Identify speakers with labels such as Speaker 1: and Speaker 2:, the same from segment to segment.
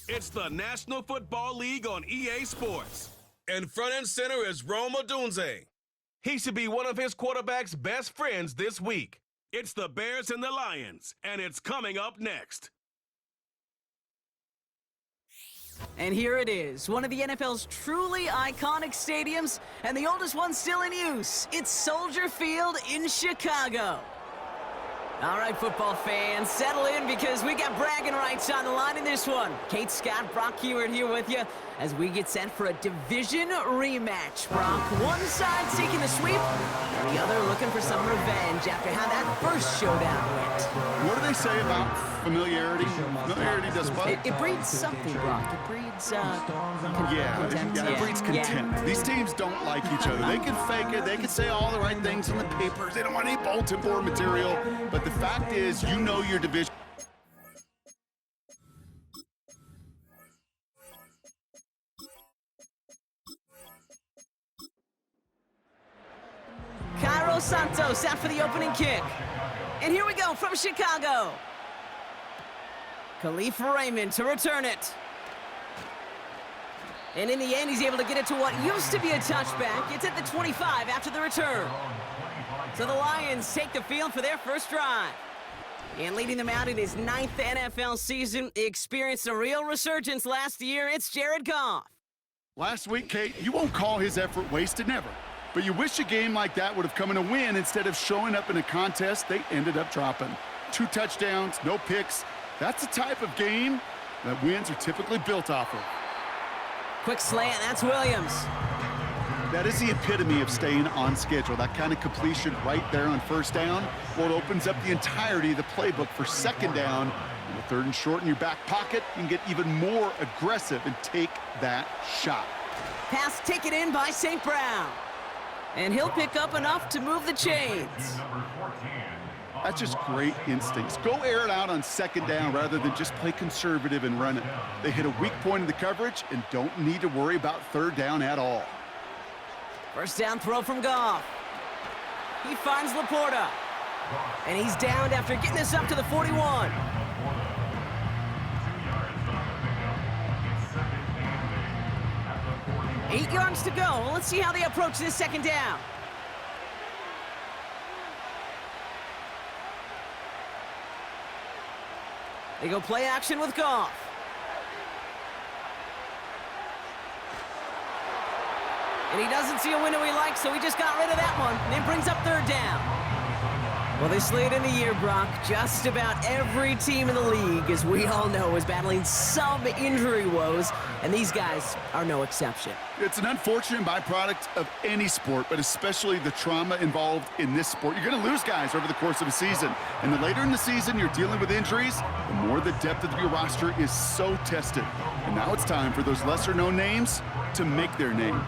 Speaker 1: It's the National Football League on EA Sports. And front and center is Rome Odunze. He should be one of his quarterback's best friends this week. It's the Bears and the Lions, and it's coming up next.
Speaker 2: And here it is, one of the NFL's truly iconic stadiums, and the oldest one still in use. It's Soldier Field in Chicago. All right, football fans, settle in because we got bragging rights on the line in this one. Kate Scott, Brock Huard here with you as we get set for a division rematch. Brock, one side seeking the sweep, and the other looking for some revenge after how that first showdown went.
Speaker 3: What do they say about familiarity? Familiarity does what?
Speaker 2: It breeds something, Brock. It breeds contempt.
Speaker 3: It breeds contempt.
Speaker 2: Yeah.
Speaker 3: These teams don't like each other. They can fake it. They can say all the right things in the papers. They don't want any bulletin board material. But the fact is, you know your division.
Speaker 2: Cairo Santos out for the opening kick. And here we go from Chicago. Khalif Raymond to return it. And in the end, he's able to get it to what used to be a touchback. It's at the 25 after the return. So the Lions take the field for their first drive. And leading them out in his 9th NFL season, he experienced a real resurgence last year. It's Jared Goff.
Speaker 3: Last week, Kate, you won't call his effort wasted, never. But you wish a game like that would have come in a win instead of showing up in a contest they ended up dropping. 2 touchdowns, no picks. That's the type of game that wins are typically built off of.
Speaker 2: Quick slant, that's Williams.
Speaker 3: That is the epitome of staying on schedule. That kind of completion right there on first down. Well, it opens up the entirety of the playbook for second down. On the 3rd and short in your back pocket, you can get even more aggressive and take that shot.
Speaker 2: Pass taken in by St. Brown. And he'll pick up enough to move the chains.
Speaker 3: That's just great instincts. Go air it out on second down rather than just play conservative and run it. They hit a weak point in the coverage and don't need to worry about 3rd down at all.
Speaker 2: First down throw from Goff. He finds Laporta. And he's downed after getting this up to the 41. Eight yards to go. Let's see how they approach this second down. They go play action with Goff. And he doesn't see a window he likes, so he just got rid of that one. And it brings up 3rd down. Well, this late in the year, Brock, just about every team in the league, as we all know, is battling some injury woes, and these guys are no exception.
Speaker 3: It's an unfortunate byproduct of any sport, but especially the trauma involved in this sport. You're going to lose guys over the course of a season, and the later in the season you're dealing with injuries, the more the depth of your roster is so tested. And now it's time for those lesser-known names to make their name.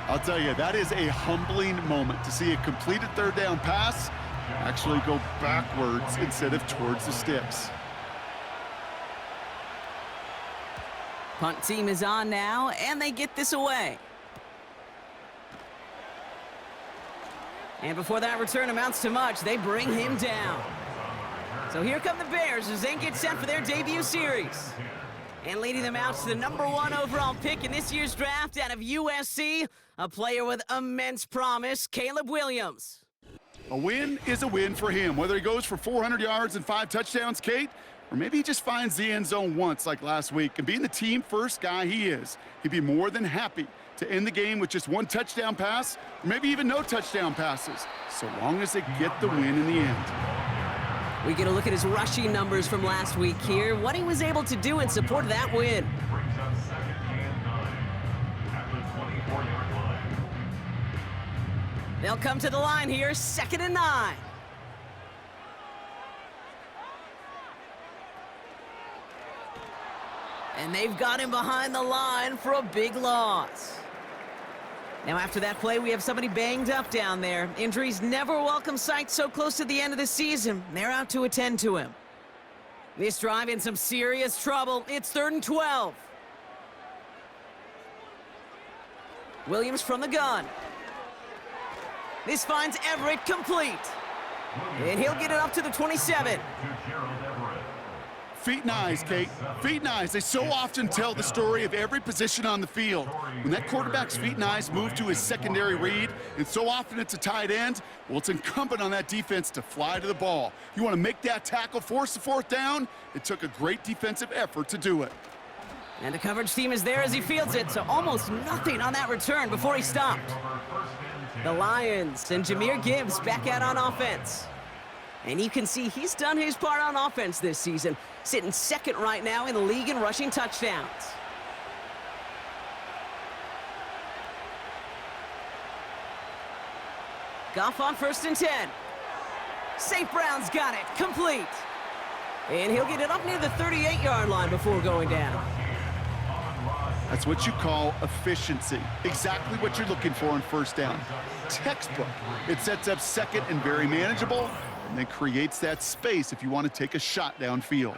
Speaker 3: I'll tell you, that is a humbling moment to see a completed 3rd down pass actually go backwards instead of towards the sticks.
Speaker 2: Punt team is on now, and they get this away. And before that return amounts to much, they bring him down. So here come the Bears as they get set for their debut series. And leading them out to the #1 overall pick in this year's draft out of USC, a player with immense promise, Caleb Williams.
Speaker 3: A win is a win for him, whether he goes for 400 yards and 5 touchdowns, Kate, or maybe he just finds the end zone once like last week. And being the team-first guy he is, he'd be more than happy to end the game with just 1 touchdown pass, or maybe even no touchdown passes, so long as they get the win in the end.
Speaker 2: We get a look at his rushing numbers from last week here, what he was able to do in support of that win. They'll come to the line here, 2nd and 9. And they've got him behind the line for a big loss. Now after that play, we have somebody banged up down there. Injuries never a welcome sight so close to the end of the season. They're out to attend to him. This drive in some serious trouble. It's 3rd and 12. Williams from the gun. This finds Everett complete. And he'll get it up to the 27.
Speaker 3: Feet and eyes, Kate. Feet and eyes. They so often tell the story of every position on the field. When that quarterback's feet and eyes move to his secondary read, and so often it's a tight end, well, it's incumbent on that defense to fly to the ball. You want to make that tackle, force the fourth down? It took a great defensive effort to do it.
Speaker 2: And the coverage team is there as he fields it, so almost nothing on that return before he stopped. The Lions and Jahmyr Gibbs back out on offense. And you can see he's done his part on offense this season, sitting second right now in the league in rushing touchdowns. Goff on 1st and 10. St. Brown's got it, complete. And he'll get it up near the 38-yard line before going down.
Speaker 3: That's what you call efficiency. Exactly what you're looking for on 1st down. Textbook. It sets up second and very manageable, and then creates that space if you want to take a shot downfield.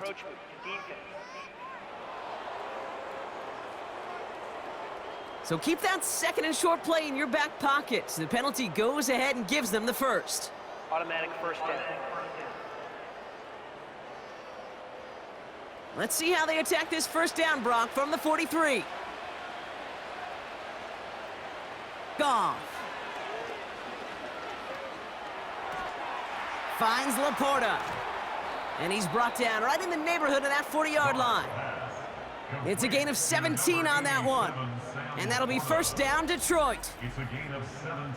Speaker 2: So keep that second and short play in your back pocket. The penalty goes ahead and gives them the first.
Speaker 4: Automatic 1st down.
Speaker 2: Let's see how they attack this 1st down, Brock, from the 43. Goff. Finds Laporta. And he's brought down right in the neighborhood of that 40-yard line. It's a gain of 17 on that one. And that'll be 1st down, Detroit.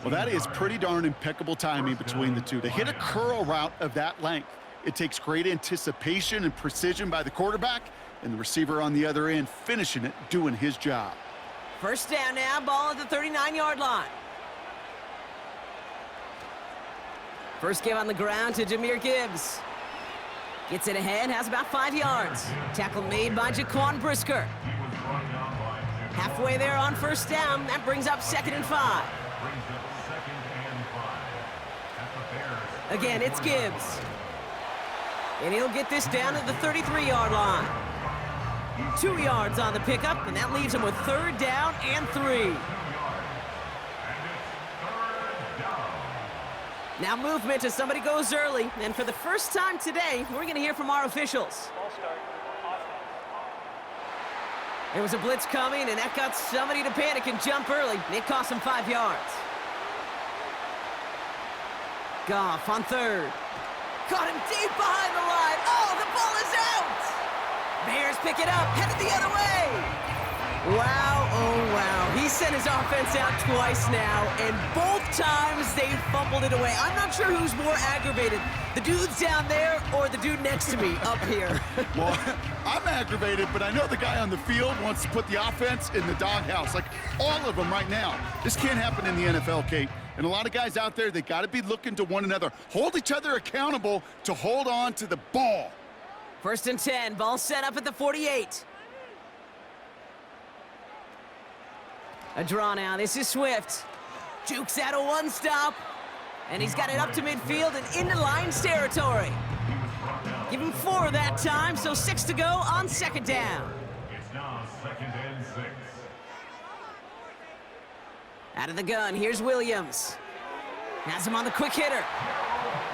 Speaker 3: Well, that is pretty darn impeccable timing between the two. To hit a curl route of that length, it takes great anticipation and precision by the quarterback, and the receiver on the other end finishing it, doing his job.
Speaker 2: 1st down now, ball at the 39-yard line. First give on the ground to Jahmyr Gibbs. Gets it ahead, has about 5 yards. Tackle made by Jaquan Brisker. Halfway there on 1st down, that brings up 2nd and 5. Again, it's Gibbs. And he'll get this down at the 33-yard line. 2 yards on the pickup, and that leaves him with 3rd down and 3. Now movement as somebody goes early, and for the first time today, we're going to hear from our officials.
Speaker 4: Ball start. Offense.
Speaker 2: There was a blitz coming, and that got somebody to panic and jump early. It cost him 5 yards. Goff on 3rd. Caught him deep behind the line. Oh, the ball is out! Bears pick it up, headed the other way. Wow, oh wow. He sent his offense out twice now, and both times they fumbled it away. I'm not sure who's more aggravated, the dudes down there or the dude next to me up here.
Speaker 3: Well, I'm aggravated, but I know the guy on the field wants to put the offense in the doghouse, like all of them right now. This can't happen in the NFL, Kate. And a lot of guys out there, they got to be looking to one another. Hold each other accountable to hold on to the ball.
Speaker 2: 1st and 10, ball set up at the 48. A draw now, this is Swift. Jukes out a one-stop, and he's got it up to midfield and into Lions territory. Give him 4 that time, so 6 to go on 2nd down.
Speaker 5: It's now 2nd and 6.
Speaker 2: Out of the gun, here's Williams. Has him on the quick hitter.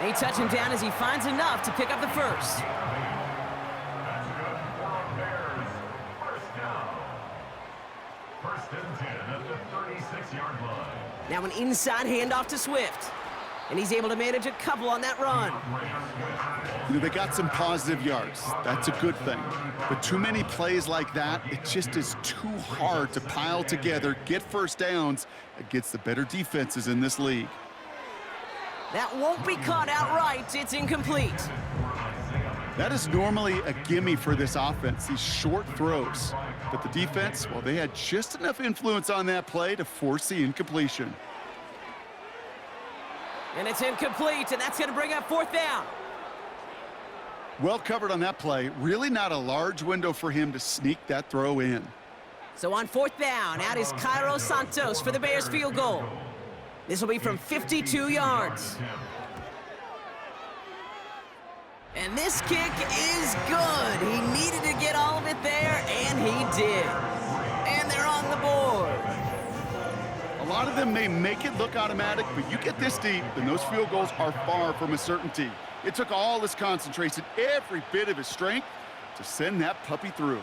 Speaker 2: They touch him down as he finds enough to pick up the first.
Speaker 5: That's good for Bears. 1st down. 1st and 10 at the 36-yard line.
Speaker 2: Now an inside handoff to Swift. And he's able to manage a couple on that run.
Speaker 3: You know, they got some positive yards. That's a good thing. But too many plays like that, it just is too hard to pile together, get 1st downs against the better defenses in this league.
Speaker 2: That won't be caught outright. It's incomplete.
Speaker 3: That is normally a gimme for this offense, these short throws. But the defense, well, they had just enough influence on that play to force the incompletion.
Speaker 2: And it's incomplete, and that's going to bring up 4th down.
Speaker 3: Well covered on that play. Really not a large window for him to sneak that throw in.
Speaker 2: So on 4th down, out is Cairo Santos for the Bears field goal. This will be from 52 yards. And this kick is good. He needed to get all of it there, and he did. And they're on the board.
Speaker 3: A lot of them may make it look automatic, but you get this deep, and those field goals are far from a certainty. It took all his concentration, every bit of his strength, to send that puppy through.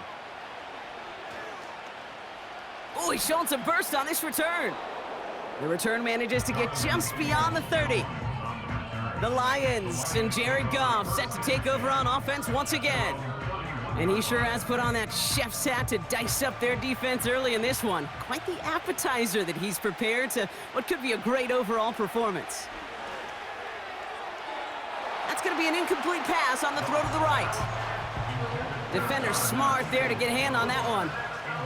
Speaker 2: Oh, he's showing some burst on this return. The return manages to get just beyond the 30. The Lions and Jared Goff set to take over on offense once again. And he sure has put on that chef's hat to dice up their defense early in this one. Quite the appetizer that he's prepared to what could be a great overall performance. That's going to be an incomplete pass on the throw to the right. Defender smart there to get a hand on that one.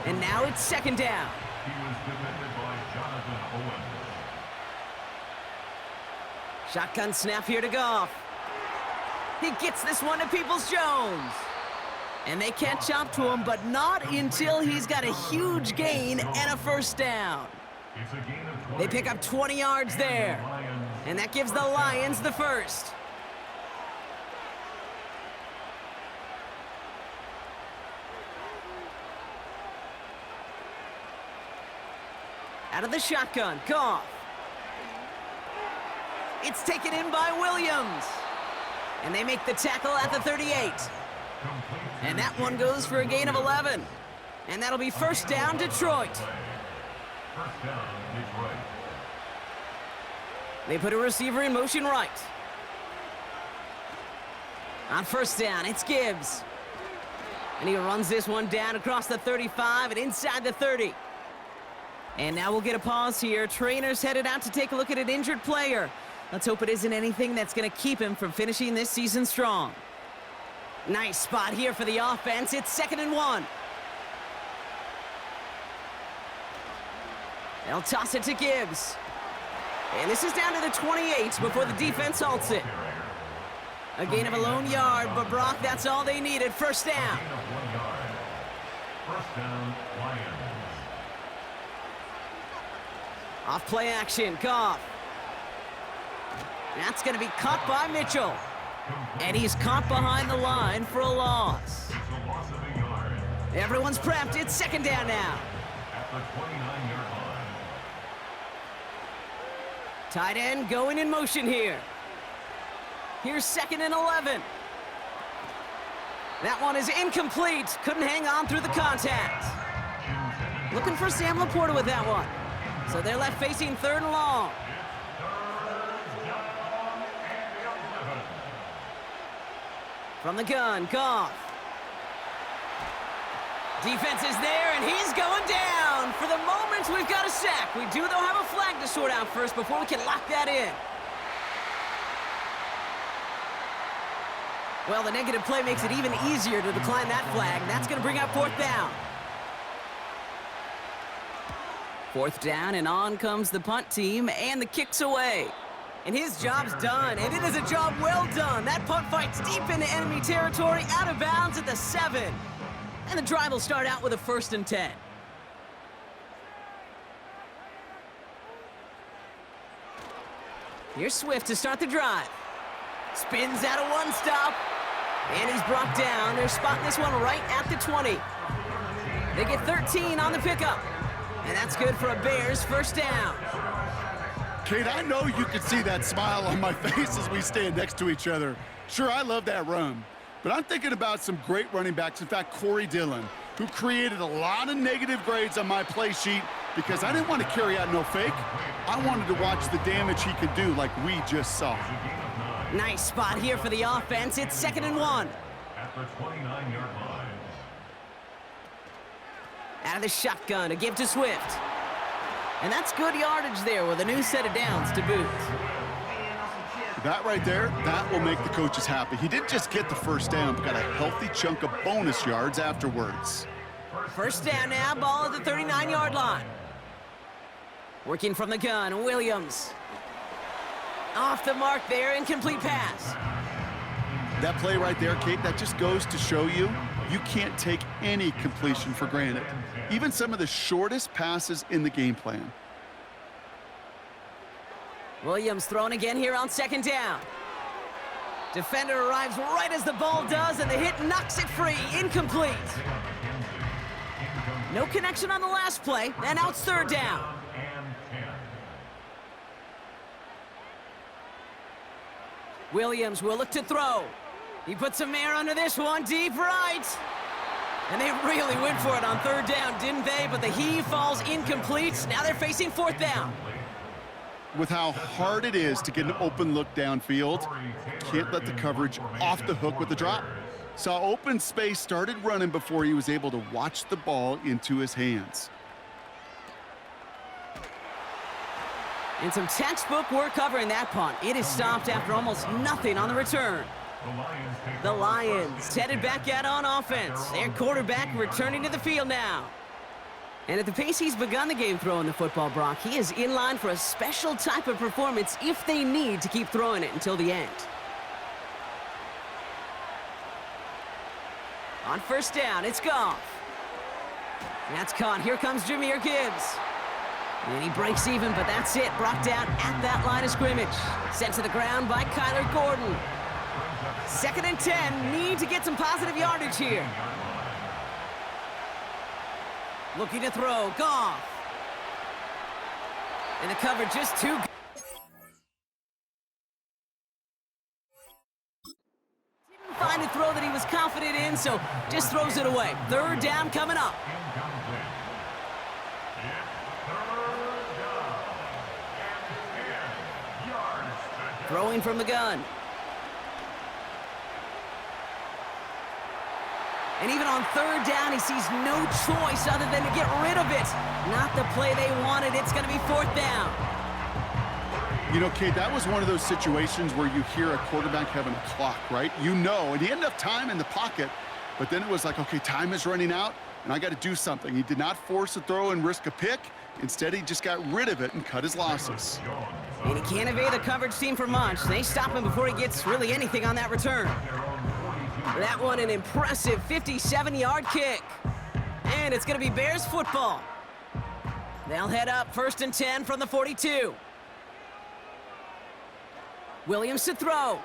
Speaker 2: And now it's second down.
Speaker 5: He was defended by Jonathan Owens.
Speaker 2: Shotgun snap here to Goff. He gets this one to Peoples-Jones. And they catch up to him, but not until he's got a huge gain and a first down.
Speaker 5: It's a gain of 20.
Speaker 2: They pick up 20 yards there. And that gives the Lions the first. Out of the shotgun, Goff. It's taken in by Williams. And they make the tackle at the 38. And that one goes for a gain of 11. And that'll be first down, Detroit.
Speaker 5: First down, Detroit.
Speaker 2: They put a receiver in motion right. On first down, it's Gibbs. And he runs this one down across the 35 and inside the 30. And now we'll get a pause here. Trainer's headed out to take a look at an injured player. Let's hope it isn't anything that's going to keep him from finishing this season strong. Nice spot here for the offense. It's 2nd and 1. They'll toss it to Gibbs. And this is down to the 28 before the defense halts it. A gain of a lone yard, but Brock, that's all they needed. First down.
Speaker 5: Gain of 1 yard. First down, Lions.
Speaker 2: Off play action, Goff. That's going to be caught by Mitchell. And he's caught behind the line for a loss.
Speaker 5: It's a loss of a yard.
Speaker 2: Everyone's prepped. It's second down now.
Speaker 5: At the 29-yard line.
Speaker 2: Tight end going in motion here. Here's 2nd and 11. That one is incomplete. Couldn't hang on through the contact. Looking for Sam Laporta with that one. So they're left facing 3rd and long. From the gun, Goff. Defense is there, and he's going down. For the moment, we've got a sack. We do, though, have a flag to sort out first before we can lock that in. Well, the negative play makes it even easier to decline that flag. That's going to bring up 4th down. 4th down, and on comes the punt team, and the kick's away. And his job's done, and it is a job well done. That punt fights deep into enemy territory, out of bounds at the 7. And the drive will start out with a 1st and 10. Here's Swift to start the drive. Spins out of one stop, and he's brought down. They're spotting this one right at the 20. They get 13 on the pickup, and that's good for a Bears first down.
Speaker 3: Kate, I know you can see that smile on my face as we stand next to each other. Sure, I love that run, but I'm thinking about some great running backs. In fact, Corey Dillon, who created a lot of negative grades on my play sheet because I didn't want to carry out no fake. I wanted to watch the damage he could do like we just saw.
Speaker 2: Nice spot here for the offense. It's 2nd and 1.
Speaker 5: At the 29-yard line.
Speaker 2: Out of the shotgun to give to Swift. And that's good yardage there with a new set of downs to boot.
Speaker 3: That right there, that will make the coaches happy. He didn't just get the first down, but got a healthy chunk of bonus yards afterwards.
Speaker 2: First down now, ball at the 39-yard line. Working from the gun, Williams. Off the mark there, incomplete pass.
Speaker 3: That play right there, Kate, that just goes to show you, you can't take any completion for granted. Even some of the shortest passes in the game plan.
Speaker 2: Williams thrown again here on 2nd down. Defender arrives right as the ball does, and the hit knocks it free. Incomplete. No connection on the last play, and now it's 3rd down. Williams will look to throw. He put some air under this one, deep right. And they really went for it on third down, didn't they? But the heave falls incomplete. Now they're facing fourth down.
Speaker 3: With how hard it is to get an open look downfield, can't let the coverage off the hook with the drop. Saw open space, started running before he was able to watch the ball into his hands.
Speaker 2: And some textbook work covering that punt. It is stopped after almost nothing on the return. The Lions headed back out on offense. Their quarterback returning to the field now. And at the pace he's begun the game throwing the football, Brock, he is in line for a special type of performance if they need to keep throwing it until the end. On first down, it's Goff. That's caught. Here comes Jahmyr Gibbs. And he breaks even, but that's it. Brought down at that line of scrimmage. Sent to the ground by Kyler Gordon. 2nd and 10. Need to get some positive yardage here. Looking to throw. Goff. And the coverage just too good. Didn't find a throw that he was confident in, so just throws it away. Third down coming up. Throwing from the gun. And even on third down, he sees no choice other than to get rid of it. Not the play they wanted. It's going to be fourth down.
Speaker 3: You know, Kate, that was one of those situations where you hear a quarterback having a clock, right? You know, and he had enough time in the pocket, but then it was like, okay, time is running out, and I got to do something. He did not force a throw and risk a pick. Instead, he just got rid of it and cut his losses.
Speaker 2: And he can't evade the coverage team for much. They stop him before he gets really anything on that return. That one an impressive 57-yard kick. And it's going to be Bears football. They'll head up 1st and 10 from the 42. Williams to throw.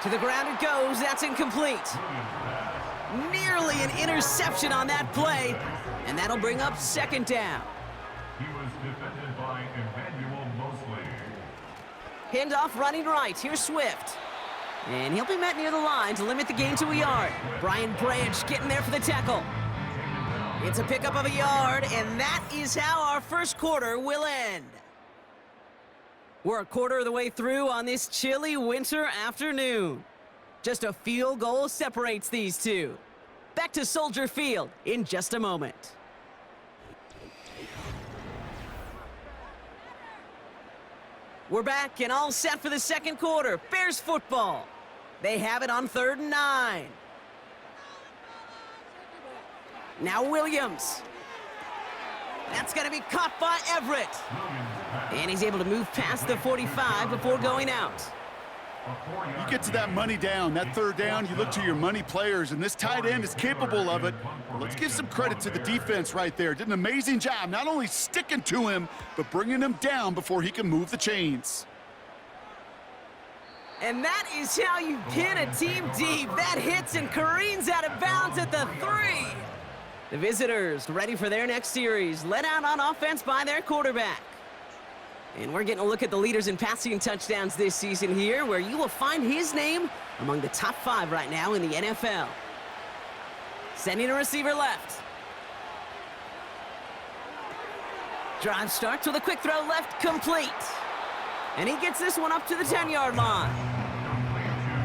Speaker 2: To the ground it goes. That's incomplete. Nearly an interception on that play. And that'll bring up 2nd down.
Speaker 5: He was defended by Emmanuel Mosley.
Speaker 2: Handoff running right. Here's Swift. And he'll be met near the line to limit the gain to a yard. Brian Branch getting there for the tackle. It's a pickup of a yard, and that is how our first quarter will end. We're a quarter of the way through on this chilly winter afternoon. Just a field goal separates these two. Back to Soldier Field in just a moment. We're back and all set for the second quarter. Bears football. They have it on 3rd and 9. Now Williams. That's going to be caught by Everett. And he's able to move past the 45 before going out.
Speaker 3: You get to that money down, that third down, you look to your money players, and this tight end is capable of it. Let's give some credit to the defense right there. Did an amazing job, not only sticking to him, but bringing him down before he can move the chains.
Speaker 2: And that is how you pin a team deep. That hits and careens out of bounds at the 3. The visitors ready for their next series, led out on offense by their quarterback. And we're getting a look at the leaders in passing touchdowns this season here, where you will find his name among the top 5 right now in the NFL. Sending a receiver left. Drive starts with a quick throw left, complete. And he gets this one up to the 10-yard line.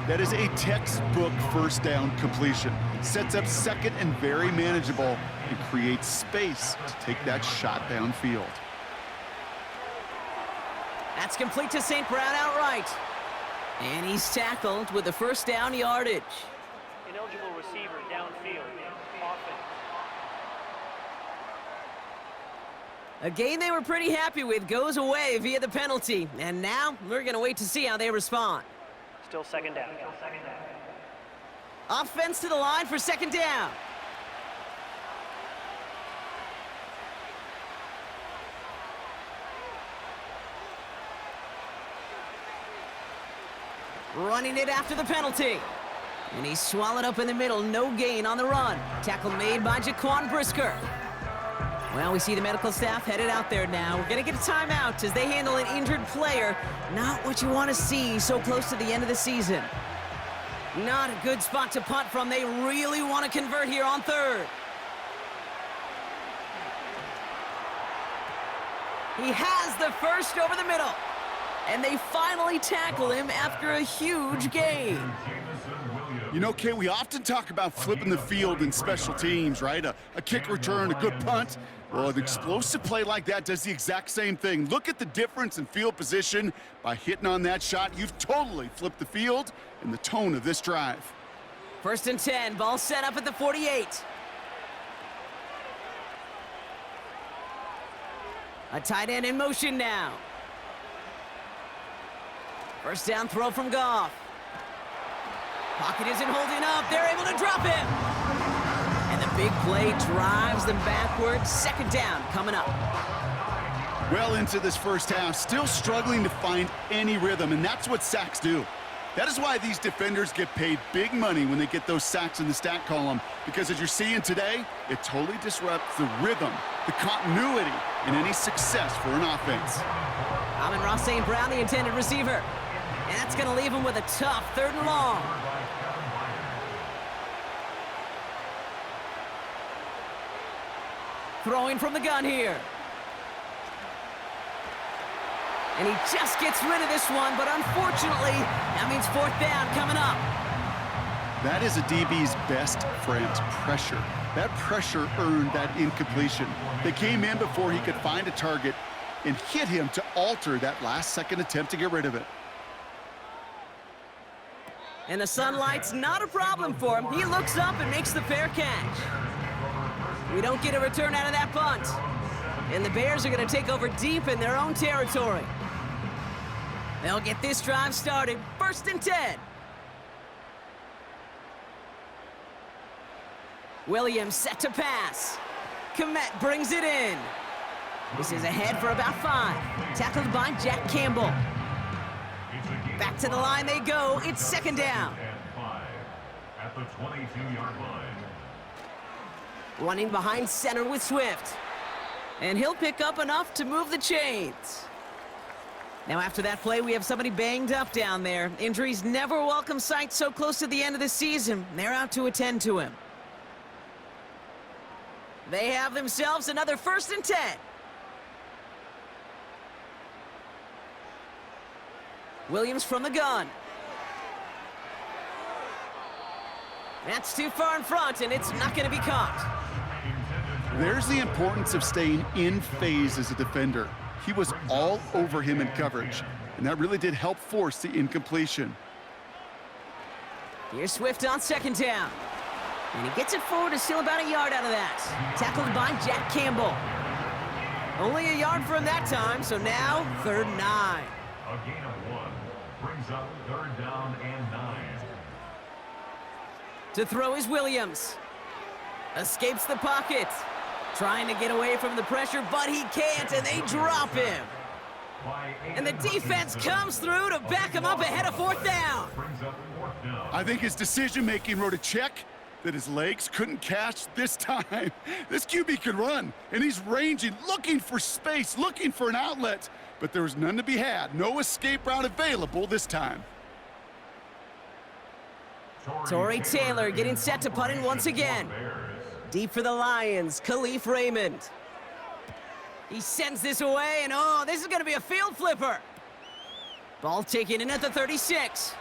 Speaker 3: That is a textbook first down completion. Sets up second and very manageable and creates space to take that shot downfield.
Speaker 2: That's complete to St. Brown outright. And he's tackled with the first down yardage.
Speaker 4: Ineligible receiver downfield. Offense.
Speaker 2: A game they were pretty happy with goes away via the penalty. And now we're going to wait to see how they respond.
Speaker 4: Still 2nd down.
Speaker 2: Offense to the line for 2nd down. Running it after the penalty. And he's swallowed up in the middle. No gain on the run. Tackle made by Jaquan Brisker. Well, we see the medical staff headed out there now. We're going to get a timeout as they handle an injured player. Not what you want to see so close to the end of the season. Not a good spot to punt from. They really want to convert here on third. He has the first over the middle. And they finally tackle him after a huge gain.
Speaker 3: You know, Kay, we often talk about flipping the field in special teams, right? A kick return, a good punt. Well, an explosive play like that does the exact same thing. Look at the difference in field position. By hitting on that shot, you've totally flipped the field and the tone of this drive.
Speaker 2: 1st and 10, ball set up at the 48. A tight end in motion now. First down throw from Goff. Pocket isn't holding up. They're able to drop him. And the big play drives them backwards. 2nd down coming up.
Speaker 3: Well into this first half, still struggling to find any rhythm, and that's what sacks do. That is why these defenders get paid big money when they get those sacks in the stat column, because as you're seeing today, it totally disrupts the rhythm, the continuity, and any success for an offense.
Speaker 2: Amon-Ra St. Brown, the intended receiver. And that's going to leave him with a tough 3rd and long. Throwing from the gun here. And he just gets rid of this one, but unfortunately, that means 4th down coming up.
Speaker 3: That is a DB's best friend, pressure. That pressure earned that incompletion. They came in before he could find a target and hit him to alter that last-second attempt to get rid of it.
Speaker 2: And the sunlight's not a problem for him. He looks up and makes the fair catch. We don't get a return out of that punt. And the Bears are going to take over deep in their own territory. They'll get this drive started. 1st and 10. Williams set to pass. Kmet brings it in. This is ahead for about 5. Tackled by Jack Campbell. Back to the line they go. It's 2nd down.
Speaker 5: At the 22-yard line.
Speaker 2: Running behind center with Swift. And he'll pick up enough to move the chains. Now after that play, we have somebody banged up down there. Injuries never a welcome sight so close to the end of the season. They're out to attend to him. They have themselves another 1st and 10. Williams from the gun. That's too far in front, and it's not going to be caught.
Speaker 3: There's the importance of staying in phase as a defender. He was all over him in coverage, and that really did help force the incompletion.
Speaker 2: Here's Swift on 2nd down. And he gets it forward to steal about a yard out of that. Tackled by Jack Campbell. Only a yard for him that time, so now 3rd and 9.
Speaker 5: A gain of 1 brings up 3rd down and 9.
Speaker 2: To throw is Williams. Escapes the pocket. Trying to get away from the pressure, but he can't, and they drop him. And the defense comes through to back him up ahead of 4th down.
Speaker 3: I think his decision-making wrote a check that his legs couldn't catch this time. This QB can run, and he's ranging, looking for space, looking for an outlet, but there was none to be had. No escape route available this time.
Speaker 2: Torrey Taylor getting set to punt in once again. Deep for the Lions, Khalif Raymond. He sends this away, and oh, this is going to be a field flipper. Ball taken in at the 36.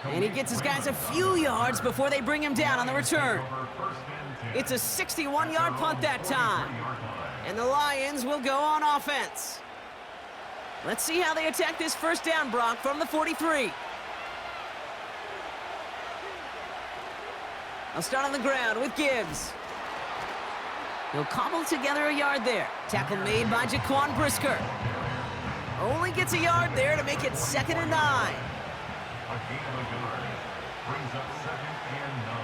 Speaker 2: And he gets his guys a few yards before they bring him down on the return. It's a 61-yard punt that time. And the Lions will go on offense. Let's see how they attack this 1st down, Brock, from the 43. I'll start on the ground with Gibbs. He'll cobble together a yard there. Tackle made by Jaquan Brisker. Only gets a yard there to make it 2nd and 9.
Speaker 5: A gain of a yard brings up 2nd and 9.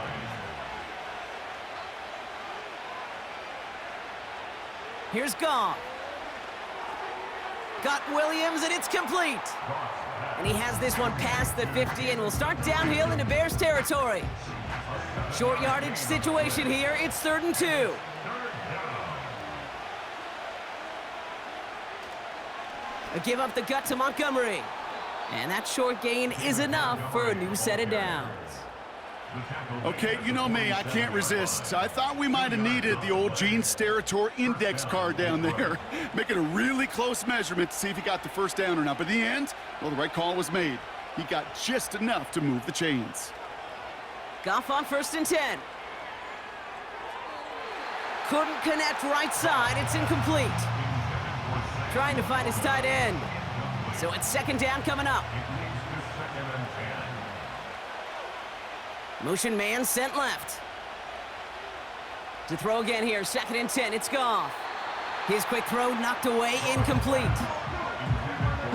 Speaker 2: Here's Goff. Got Williams, and it's complete. And he has this one past the 50 and will start downhill into Bears territory. Short yardage situation here. It's 3rd and 2. Give up the gut to Montgomery. And that short gain is enough for a new set of downs.
Speaker 3: Okay, you know me, I can't resist. I thought we might have needed the old Gene Steratore index card down there. Making a really close measurement to see if he got the first down or not. But in the end, well, the right call was made. He got just enough to move the chains.
Speaker 2: Goff on 1st and 10. Couldn't connect right side. It's incomplete. Trying to find his tight end. So it's 2nd down coming up. Motion man sent left. To throw again here, 2nd and 10. It's Goff. His quick throw knocked away, incomplete.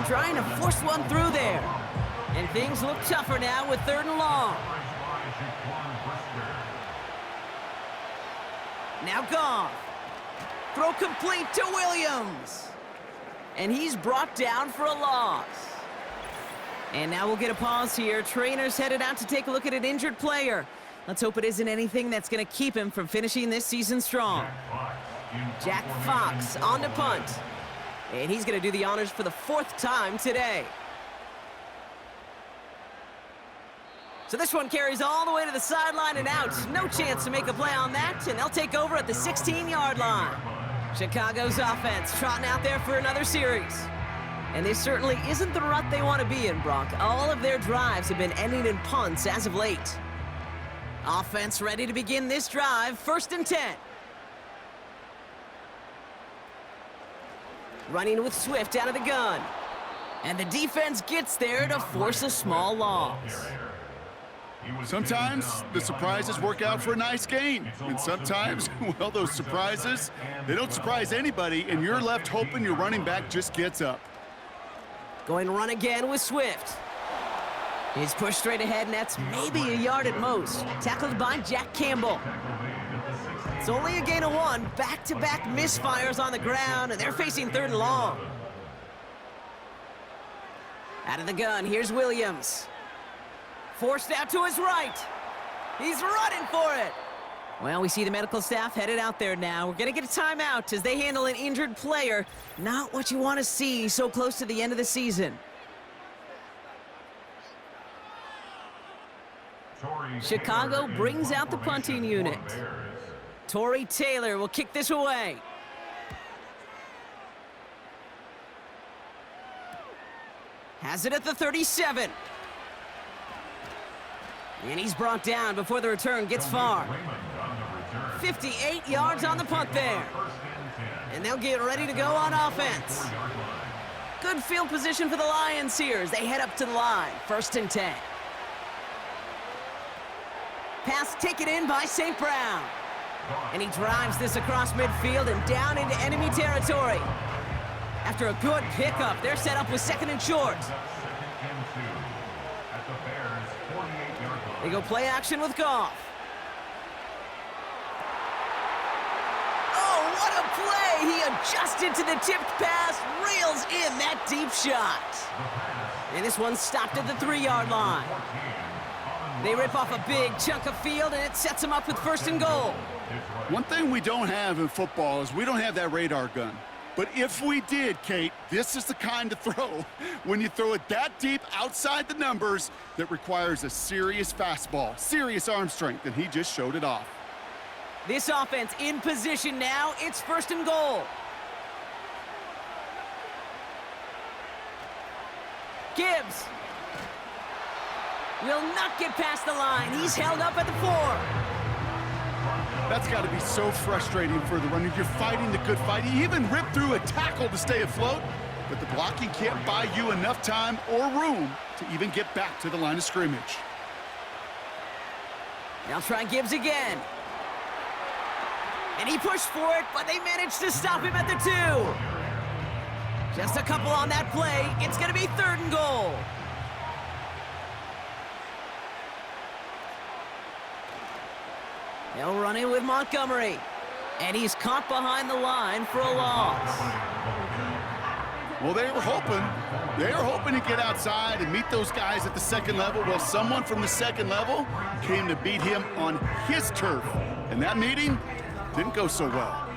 Speaker 2: Trying to force one through there. And things look tougher now with 3rd and long. Now Goff. Throw complete to Williams. And he's brought down for a loss. And now we'll get a pause here. Trainer's headed out to take a look at an injured player. Let's hope it isn't anything that's going to keep him from finishing this season strong. Jack Fox on to punt. And he's going to do the honors for the 4th time today. So this one carries all the way to the sideline and out. No chance to make a play on that, and they'll take over at the 16-yard line. Chicago's offense trotting out there for another series. And this certainly isn't the rut they want to be in, Brock. All of their drives have been ending in punts as of late. Offense ready to begin this drive, 1st and 10. Running with Swift out of the gun. And the defense gets there to force a small loss.
Speaker 3: Sometimes the surprises work out for a nice gain. And sometimes, well, those surprises, they don't surprise anybody, and you're left hoping your running back just gets up.
Speaker 2: Going to run again with Swift. He's pushed straight ahead, and that's maybe a yard at most. Tackled by Jack Campbell. It's only a gain of 1. Back-to-back misfires on the ground, and they're facing 3rd and long. Out of the gun, here's Williams. Forced out to his right. He's running for it. Well, we see the medical staff headed out there now. We're going to get a timeout as they handle an injured player. Not what you want to see so close to the end of the season. Chicago brings out the punting unit. Torrey Taylor will kick this away. Has it at the 37. And he's brought down before the return gets far. 58 yards on the punt there. And they'll get ready to go on offense. Good field position for the Lions here as they head up to the line. 1st and 10. Pass taken in by St. Brown. And he drives this across midfield and down into enemy territory. After a good pickup, they're set up with 2nd and short. They go play action with Goff. Oh, what a play! He adjusted to the tipped pass, reels in that deep shot. And this one's stopped at the 3-yard line. They rip off a big chunk of field, and it sets them up with 1st and goal.
Speaker 3: One thing we don't have in football is we don't have that radar gun. But if we did, Kate, this is the kind of throw, when you throw it that deep outside the numbers, that requires a serious fastball, serious arm strength, and he just showed it off.
Speaker 2: This offense in position now. It's 1st and goal. Gibbs will not get past the line. He's held up at the 4.
Speaker 3: That's got to be so frustrating for the runner. You're fighting the good fight. You even rip through a tackle to stay afloat, but the blocking can't buy you enough time or room to even get back to the line of scrimmage.
Speaker 2: They'll try Gibbs again. And he pushed for it, but they managed to stop him at the 2. Just a couple on that play. It's going to be 3rd and goal. They'll run in with Montgomery. And he's caught behind the line for a loss.
Speaker 3: Well, they were hoping to get outside and meet those guys at the 2nd level. Well, someone from the 2nd level came to beat him on his turf. And that meeting didn't go so well.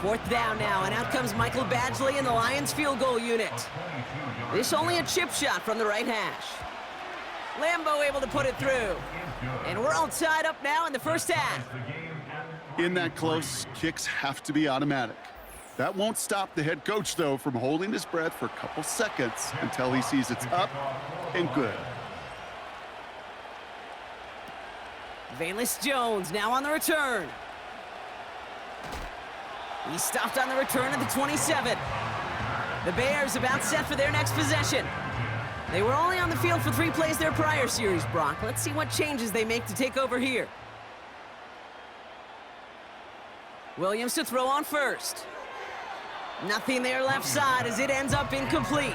Speaker 2: 4th down now, and out comes Michael Badgley in the Lions field goal unit. This only a chip shot from the right hash. Lambo able to put it through. And we're all tied up now in the first half.
Speaker 3: In that close, kicks have to be automatic. That won't stop the head coach, though, from holding his breath for a couple seconds until he sees it's up and good.
Speaker 2: Velus Jones now on the return. He stopped on the return at the 27. The Bears about set for their next possession. They were only on the field for 3 plays their prior series, Brock. Let's see what changes they make to take over here. Williams to throw on first. Nothing there left side as it ends up incomplete.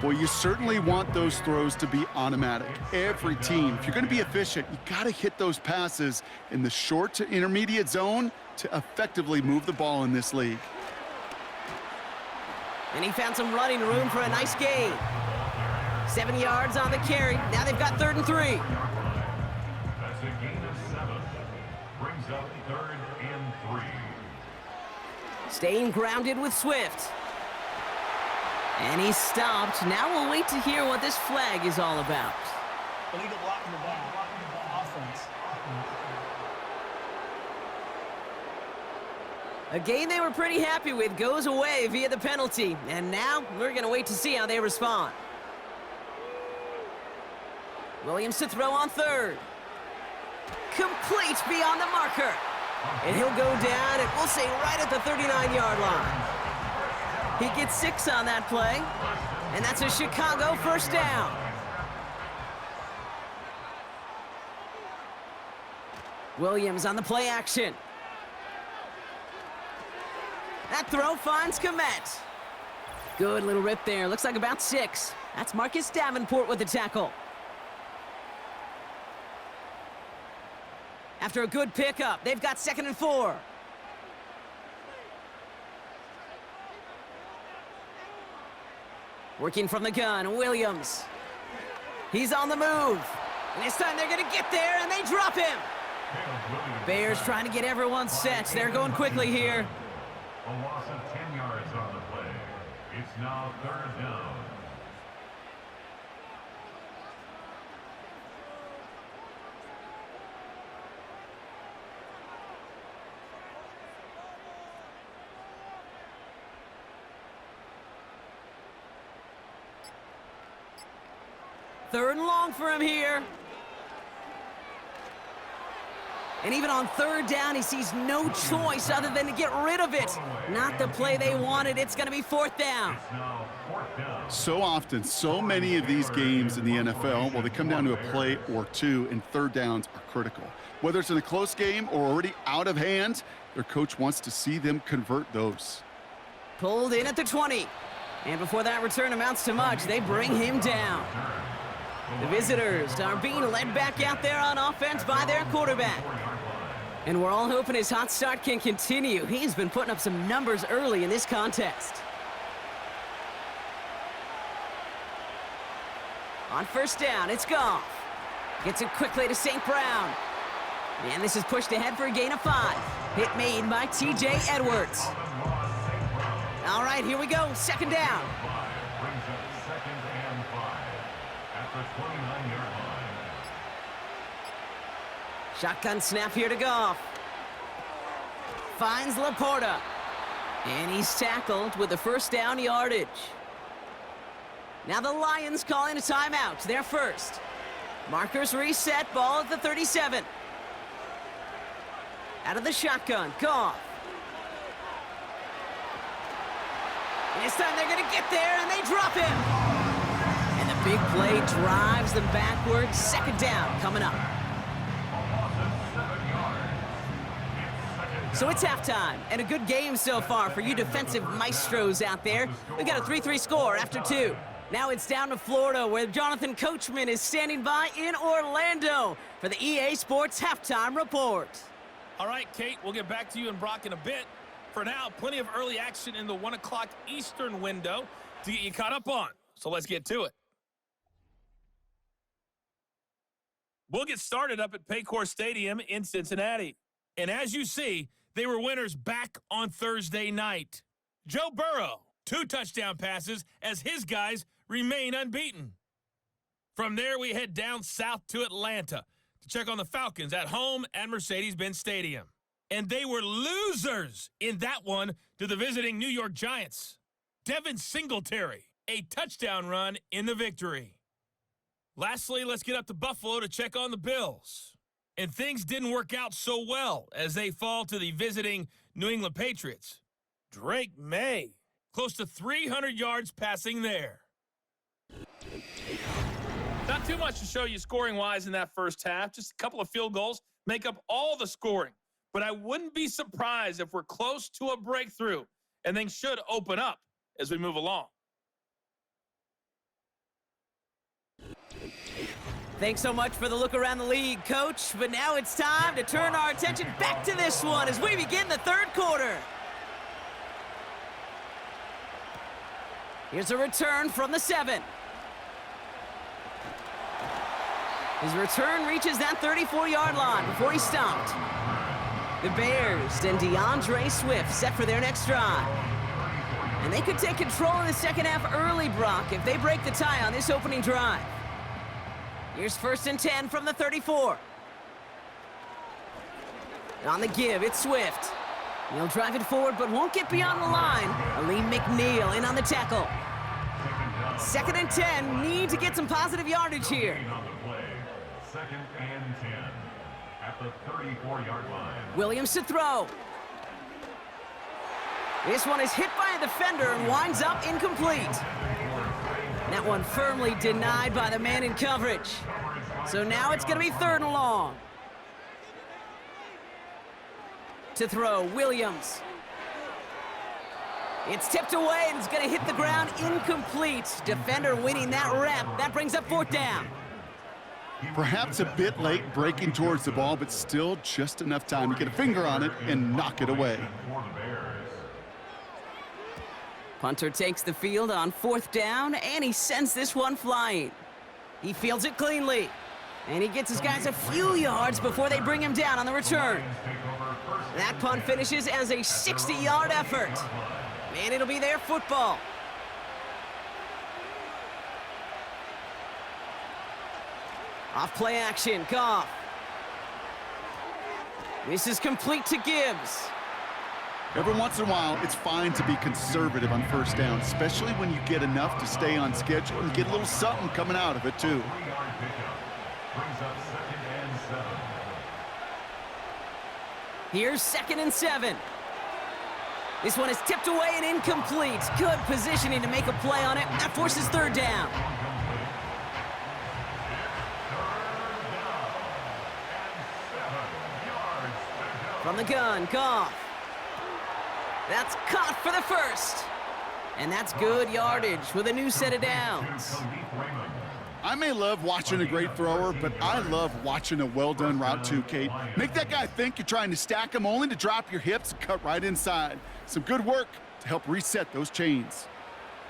Speaker 3: Well, you certainly want those throws to be automatic. Every team, if you're going to be efficient, you got to hit those passes in the short to intermediate zone to effectively move the ball in this league.
Speaker 2: And he found some running room for a nice gain. 7 yards on the carry. Now they've got 3rd and 3.
Speaker 5: That's a gain of 7. Brings up 3rd and 3.
Speaker 2: Staying grounded with Swift. And he's stopped. Now we'll wait to hear what this flag is all about.
Speaker 6: Illegal blocking the ball. Offense.
Speaker 2: A game they were pretty happy with goes away via the penalty. And now we're going to wait to see how they respond. Williams to throw on 3rd. Complete beyond the marker. And he'll go down, and we'll say right at the 39-yard line. He gets 6 on that play, and that's a Chicago first down. Williams on the play action. That throw finds Kmet. Good little rip there. Looks like about 6. That's Marcus Davenport with the tackle. After a good pickup, they've got 2nd and 4. Working from the gun, Williams. He's on the move. And this time they're going to get there, and they drop him. Bears trying to get everyone set. They're going quickly here.
Speaker 5: A loss of 10 yards on the play. It's now 3rd down.
Speaker 2: Third and long for him here. And even on 3rd down, he sees no choice other than to get rid of it. Not the play they wanted. It's going to be 4th down.
Speaker 5: It's now 4th down.
Speaker 3: So often, so many of these games in the NFL, well, they come down to a play or 2, and 3rd downs are critical. Whether it's in a close game or already out of hand, their coach wants to see them convert those.
Speaker 2: Pulled in at the 20. And before that return amounts to much, they bring him down. The visitors are being led back out there on offense by their quarterback. And we're all hoping his hot start can continue. He's been putting up some numbers early in this contest. On 1st down, it's Goff. Gets it quickly to St. Brown. And this is pushed ahead for a gain of 5. Hit made by T.J. Edwards. All right, here we go. 2nd down.
Speaker 5: Brings up 2nd and 5 at the 29-yard line.
Speaker 2: Shotgun snap here to Goff. Finds Laporta. And he's tackled with the 1st down yardage. Now the Lions calling a timeout. They're first. Markers reset. Ball at the 37. Out of the shotgun. Goff. And this time they're going to get there, and they drop him. And the big play drives them backwards. 2nd down coming up. So it's halftime, and a good game so far for you defensive maestros out there. We got a 3-3 score after 2. Now it's down to Florida, where Jonathan Coachman is standing by in Orlando for the EA Sports Halftime Report.
Speaker 7: All right, Kate, we'll get back to you and Brock in a bit. For now, plenty of early action in the 1 o'clock Eastern window to get you caught up on. So let's get to it. We'll get started up at Paycor Stadium in Cincinnati. And as you see, they were winners back on Thursday night. Joe Burrow, 2 touchdown passes as his guys remain unbeaten. From there, we head down south to Atlanta to check on the Falcons at home at Mercedes-Benz Stadium. And they were losers in that one to the visiting New York Giants. Devin Singletary, a touchdown run in the victory. Lastly, let's get up to Buffalo to check on the Bills. And things didn't work out so well as they fall to the visiting New England Patriots. Drake May, close to 300 yards passing there. Not too much to show you scoring-wise in that first half. Just a couple of field goals make up all the scoring. But I wouldn't be surprised if we're close to a breakthrough, and things should open up as we move along.
Speaker 2: Thanks so much for the look around the league, Coach. But now it's time to turn our attention back to this one as we begin the third quarter. Here's a return from the 7. His return reaches that 34-yard line before he's stopped. The Bears and DeAndre Swift set for their next drive. And they could take control in the second half early, Brock, if they break the tie on this opening drive. Here's 1st and 10 from the 34. On the give, it's Swift. He'll drive it forward, but won't get beyond the line. Aleem McNeil in on the tackle. 2nd and 10, need to get some positive yardage here.
Speaker 5: On the play, 2nd and 10 at the 34-yard line.
Speaker 2: Williams to throw. This one is hit by a defender and winds up incomplete. That one firmly denied by the man in coverage. So now it's going to be 3rd and long. To throw, Williams. It's tipped away and it's going to hit the ground incomplete. Defender winning that rep. That brings up 4th down.
Speaker 3: Perhaps a bit late breaking towards the ball, but still just enough time to get a finger on it and knock it away.
Speaker 2: Punter takes the field on 4th down, and he sends this one flying. He fields it cleanly, and he gets his guys a few yards before they bring him down on the return. That punt finishes as a 60-yard effort, and it'll be their football. Off play action, Goff. This is complete to Gibbs.
Speaker 3: Every once in a while, it's fine to be conservative on 1st down, especially when you get enough to stay on schedule and get a little something coming out of it, too.
Speaker 2: Here's 2nd and 7. This one is tipped away and incomplete. Good positioning to make a play on it. That forces 3rd down. From the gun, Goff. That's caught for the 1st. And that's good yardage with a new set of downs.
Speaker 3: I may love watching a great thrower, but I love watching a well-done route too, Kate. Make that guy think you're trying to stack him only to drop your hips and cut right inside. Some good work to help reset those chains.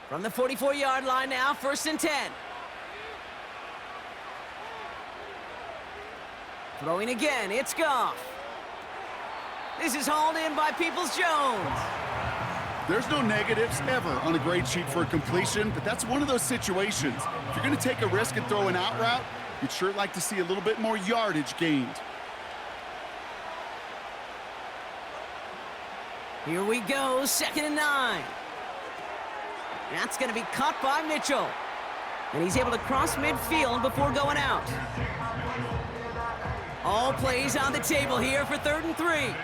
Speaker 2: From the 44-yard line now, 1st and 10. Throwing again, it's Goff. This is hauled in by Peoples-Jones.
Speaker 3: There's no negatives ever on a grade sheet for a completion, but that's one of those situations. If you're going to take a risk and throw an out route, you'd sure like to see a little bit more yardage gained.
Speaker 2: Here we go, 2nd and 9. That's going to be caught by Mitchell. And he's able to cross midfield before going out. All plays on the table here for 3rd and 3.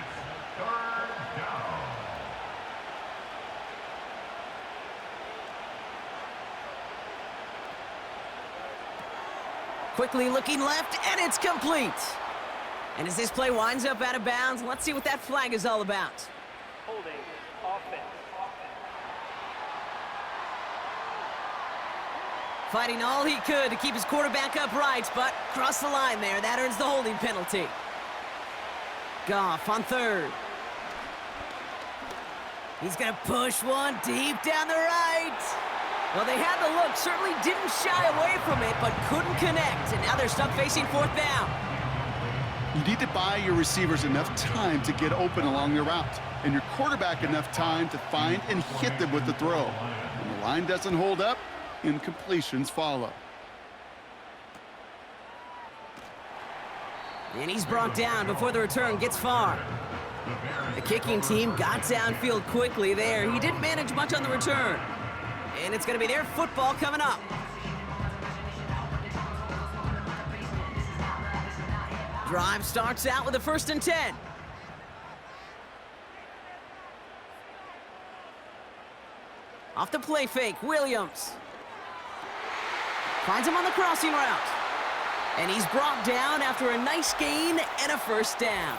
Speaker 2: Quickly looking left, and it's complete. And as this play winds up out of bounds, let's see what that flag is all about.
Speaker 4: Holding offense.
Speaker 2: Fighting all he could to keep his quarterback upright, but crossed the line there. That earns the holding penalty. Goff on 3rd. He's going to push one deep down the right. Well, they had the look, certainly didn't shy away from it, but couldn't connect. And now they're stuck facing 4th down.
Speaker 3: You need to buy your receivers enough time to get open along their route, and your quarterback enough time to find and hit them with the throw. When the line doesn't hold up, incompletions follow.
Speaker 2: And he's brought down before the return gets far. The kicking team got downfield quickly there. He didn't manage much on the return. And it's going to be their football coming up. Drive starts out with a 1st and 10. Off the play fake, Williams. Finds him on the crossing route. And he's brought down after a nice gain and a 1st down.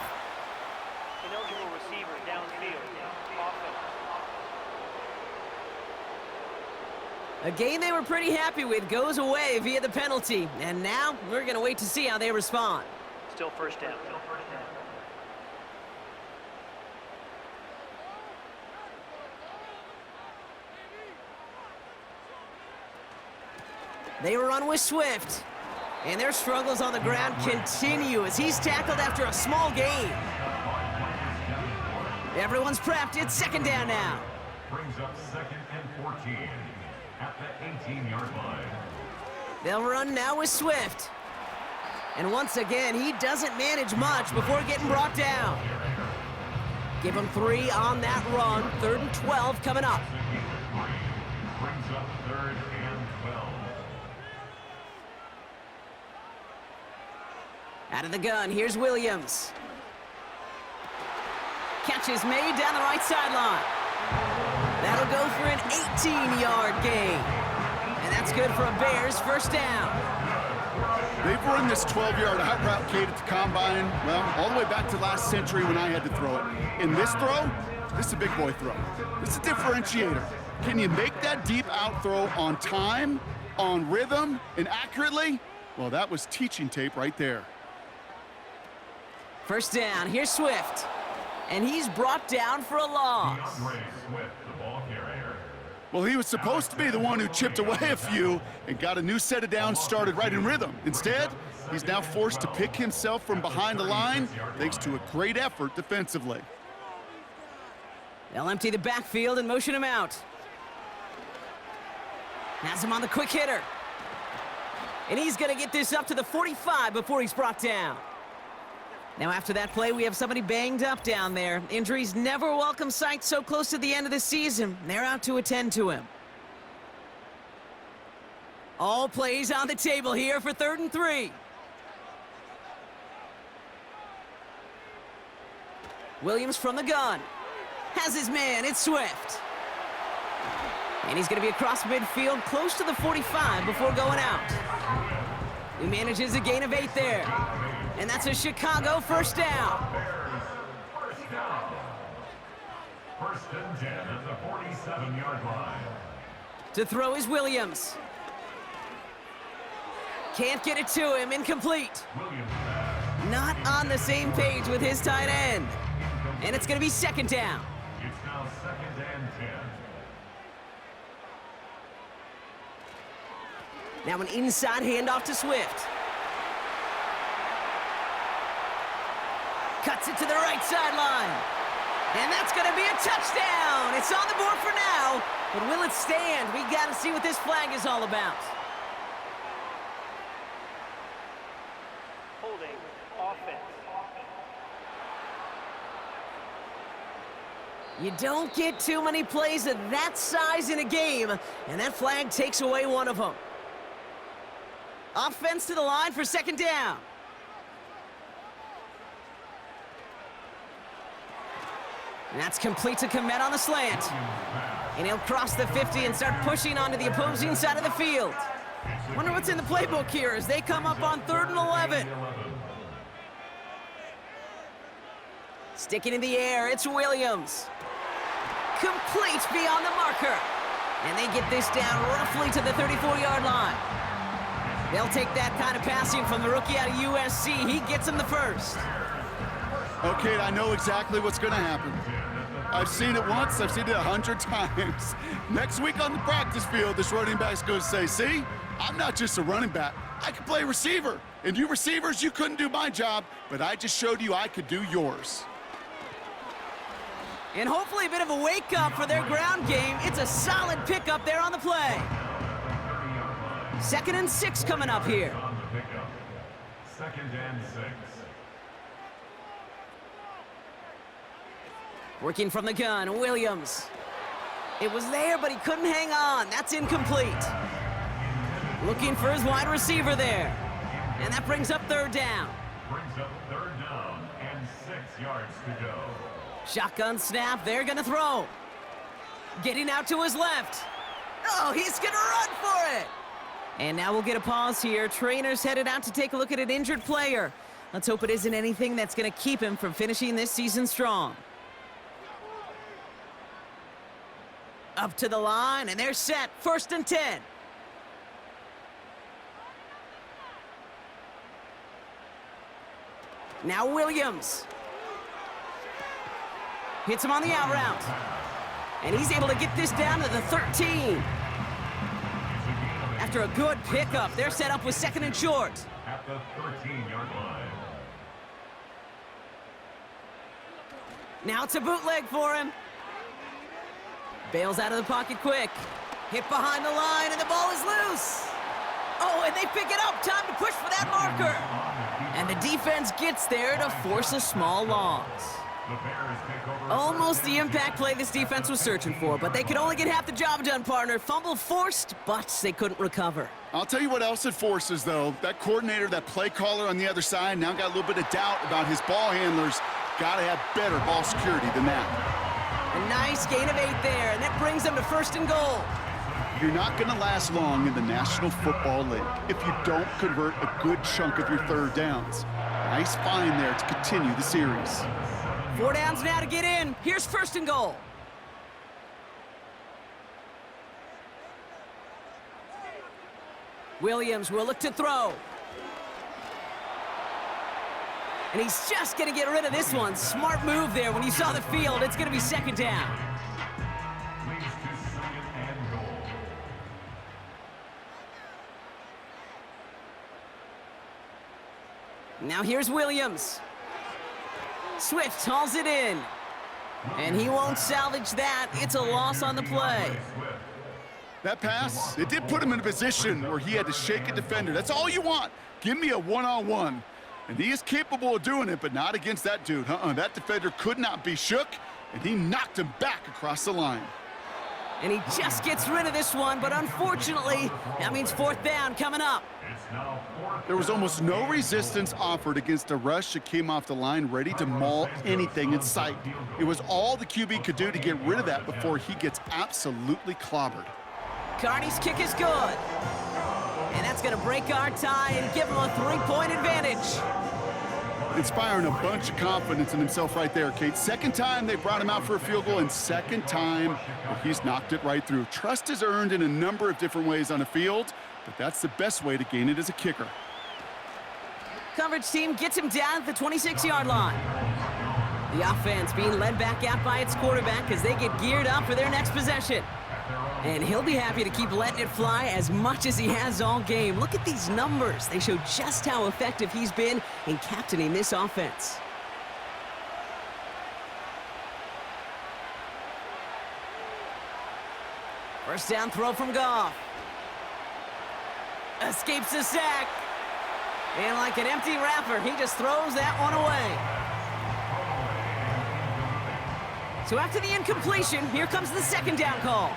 Speaker 4: Ineligible receiver downfield. Offense.
Speaker 2: A gain they were pretty happy with goes away via the penalty. And now we're going to wait to see how they respond.
Speaker 4: Still 1st down.
Speaker 2: They run with Swift. And their struggles on the ground continue as he's tackled after a small gain. Everyone's prepped. It's 2nd down now.
Speaker 5: Brings up 2nd and 14 at the 18-yard line.
Speaker 2: They'll run now with Swift. And once again, he doesn't manage much before getting brought down. Give him 3 on that run. 3rd and 12 coming up.
Speaker 5: Brings up 3rd and 12.
Speaker 2: Out of the gun, here's Williams. Catch is made down the right sideline. That'll go for an 18-yard gain. And that's good for a Bears 1st down.
Speaker 3: They've run this 12-yard out route, Kate, at the combine, well, all the way back to last century when I had to throw it. In this throw, this is a big boy throw. This is a differentiator. Can you make that deep out throw on time, on rhythm, and accurately? Well, that was teaching tape right there.
Speaker 2: 1st down, here's Swift. And he's brought down for a loss.
Speaker 5: DeAndre Swift, the ball carrier.
Speaker 3: Well, he was supposed to be the one who chipped away a few and got a new set of downs started right in rhythm. Instead, he's now forced to pick himself from behind the line thanks to a great effort defensively.
Speaker 2: They'll empty the backfield and motion him out. Has him on the quick hitter. And he's going to get this up to the 45 before he's brought down. Now after that play, we have somebody banged up down there. Injuries never a welcome sight so close to the end of the season. They're out to attend to him. All plays on the table here for 3rd and 3. Williams from the gun. Has his man, it's Swift. And he's going to be across midfield, close to the 45 before going out. He manages a gain of 8 there. And that's a Chicago 1st down.
Speaker 5: Bears, 1st down. 1st and 10 at the 47-yard line.
Speaker 2: To throw is Williams. Can't get it to him, incomplete.
Speaker 5: Williams.
Speaker 2: Not on the same page with his tight end. And it's going to be 2nd down.
Speaker 5: It's now 2nd and 10.
Speaker 2: Now an inside handoff to Swift. Cuts it to the right sideline. And that's going to be a touchdown. It's on the board for now. But will it stand? We got to see what this flag is all about.
Speaker 4: Holding. Offense.
Speaker 2: You don't get too many plays of that size in a game, and that flag takes away one of them. Offense to the line for 2nd down. And that's complete to Kmet on the slant. And he'll cross the 50 and start pushing onto the opposing side of the field. Wonder what's in the playbook here as they come up on 3rd and 11. Sticking in the air, it's Williams. Complete beyond the marker. And they get this down roughly to the 34-yard line. They'll take that kind of passing from the rookie out of USC. He gets him the 1st.
Speaker 3: Okay, I know exactly what's going to happen. I've seen it once, I've seen it 100 times. Next week on the practice field, this running back's going to say, see, I'm not just a running back. I can play receiver. And you receivers, you couldn't do my job, but I just showed you I could do yours.
Speaker 2: And hopefully a bit of a wake-up for their ground game. It's a solid pickup there on the play. 2nd and 6 coming up here.
Speaker 5: On the pickup. 2nd and 6.
Speaker 2: Working from the gun, Williams. It was there, but he couldn't hang on. That's incomplete. Looking for his wide receiver there. And that brings up 3rd down.
Speaker 5: Brings up 3rd down and 6 yards to go.
Speaker 2: Shotgun snap, they're gonna throw. Getting out to his left. Oh, he's gonna run for it! And now we'll get a pause here. Trainer's headed out to take a look at an injured player. Let's hope it isn't anything that's gonna keep him from finishing this season strong. Up to the line, and they're set. 1st and 10. Now Williams. Hits him on the out route. And he's able to get this down to the 13. After a good pickup, they're set up with 2nd and short.
Speaker 5: At the 13-yard line.
Speaker 2: Now it's a bootleg for him. Bails out of the pocket quick. Hit behind the line, and the ball is loose. Oh, and they pick it up. Time to push for that marker. And the defense gets there to force a small loss.
Speaker 5: The Bears take over.
Speaker 2: Almost the impact play this defense was searching for, but they could only get half the job done, partner. Fumble forced, but they couldn't recover.
Speaker 3: I'll tell you what else it forces, though. That coordinator, that play caller on the other side, now got a little bit of doubt about his ball handlers. Got to have better ball security than that.
Speaker 2: A nice gain of 8 there, and that brings them to 1st and goal.
Speaker 3: You're not going to last long in the National Football League if you don't convert a good chunk of your 3rd downs. Nice find there to continue the series.
Speaker 2: 4 downs now to get in. Here's 1st and goal. Williams will look to throw. And he's just going to get rid of this one. Smart move there. When you saw the field, it's going to be 2nd down.
Speaker 5: Leads to 2nd and goal.
Speaker 2: Now here's Williams. Swift hauls it in. And he won't salvage that. It's a loss on the play.
Speaker 3: That pass, it did put him in a position where he had to shake a defender. That's all you want. Give me a one-on-one. And he is capable of doing it, but not against that dude. That defender could not be shook, and he knocked him back across the line.
Speaker 2: And he just gets rid of this one, but unfortunately, that means 4th down coming up.
Speaker 5: It's now 4th.
Speaker 3: There was almost no resistance offered against a rush that came off the line ready to maul anything in sight. It was all the QB could do to get rid of that before he gets absolutely clobbered.
Speaker 2: Carney's kick is good. And that's going to break our tie and give him a 3-point advantage.
Speaker 3: Inspiring a bunch of confidence in himself right there, Kate. 2nd time they brought him out for a field goal, and 2nd time he's knocked it right through. Trust is earned in a number of different ways on the field, but that's the best way to gain it as a kicker.
Speaker 2: Coverage team gets him down at the 26-yard line. The offense being led back out by its quarterback as they get geared up for their next possession. And he'll be happy to keep letting it fly as much as he has all game. Look at these numbers. They show just how effective he's been in captaining this offense. First down throw from Goff. Escapes the sack. And like an empty wrapper, he just throws that one away. So after the incompletion, here comes the 2nd down call.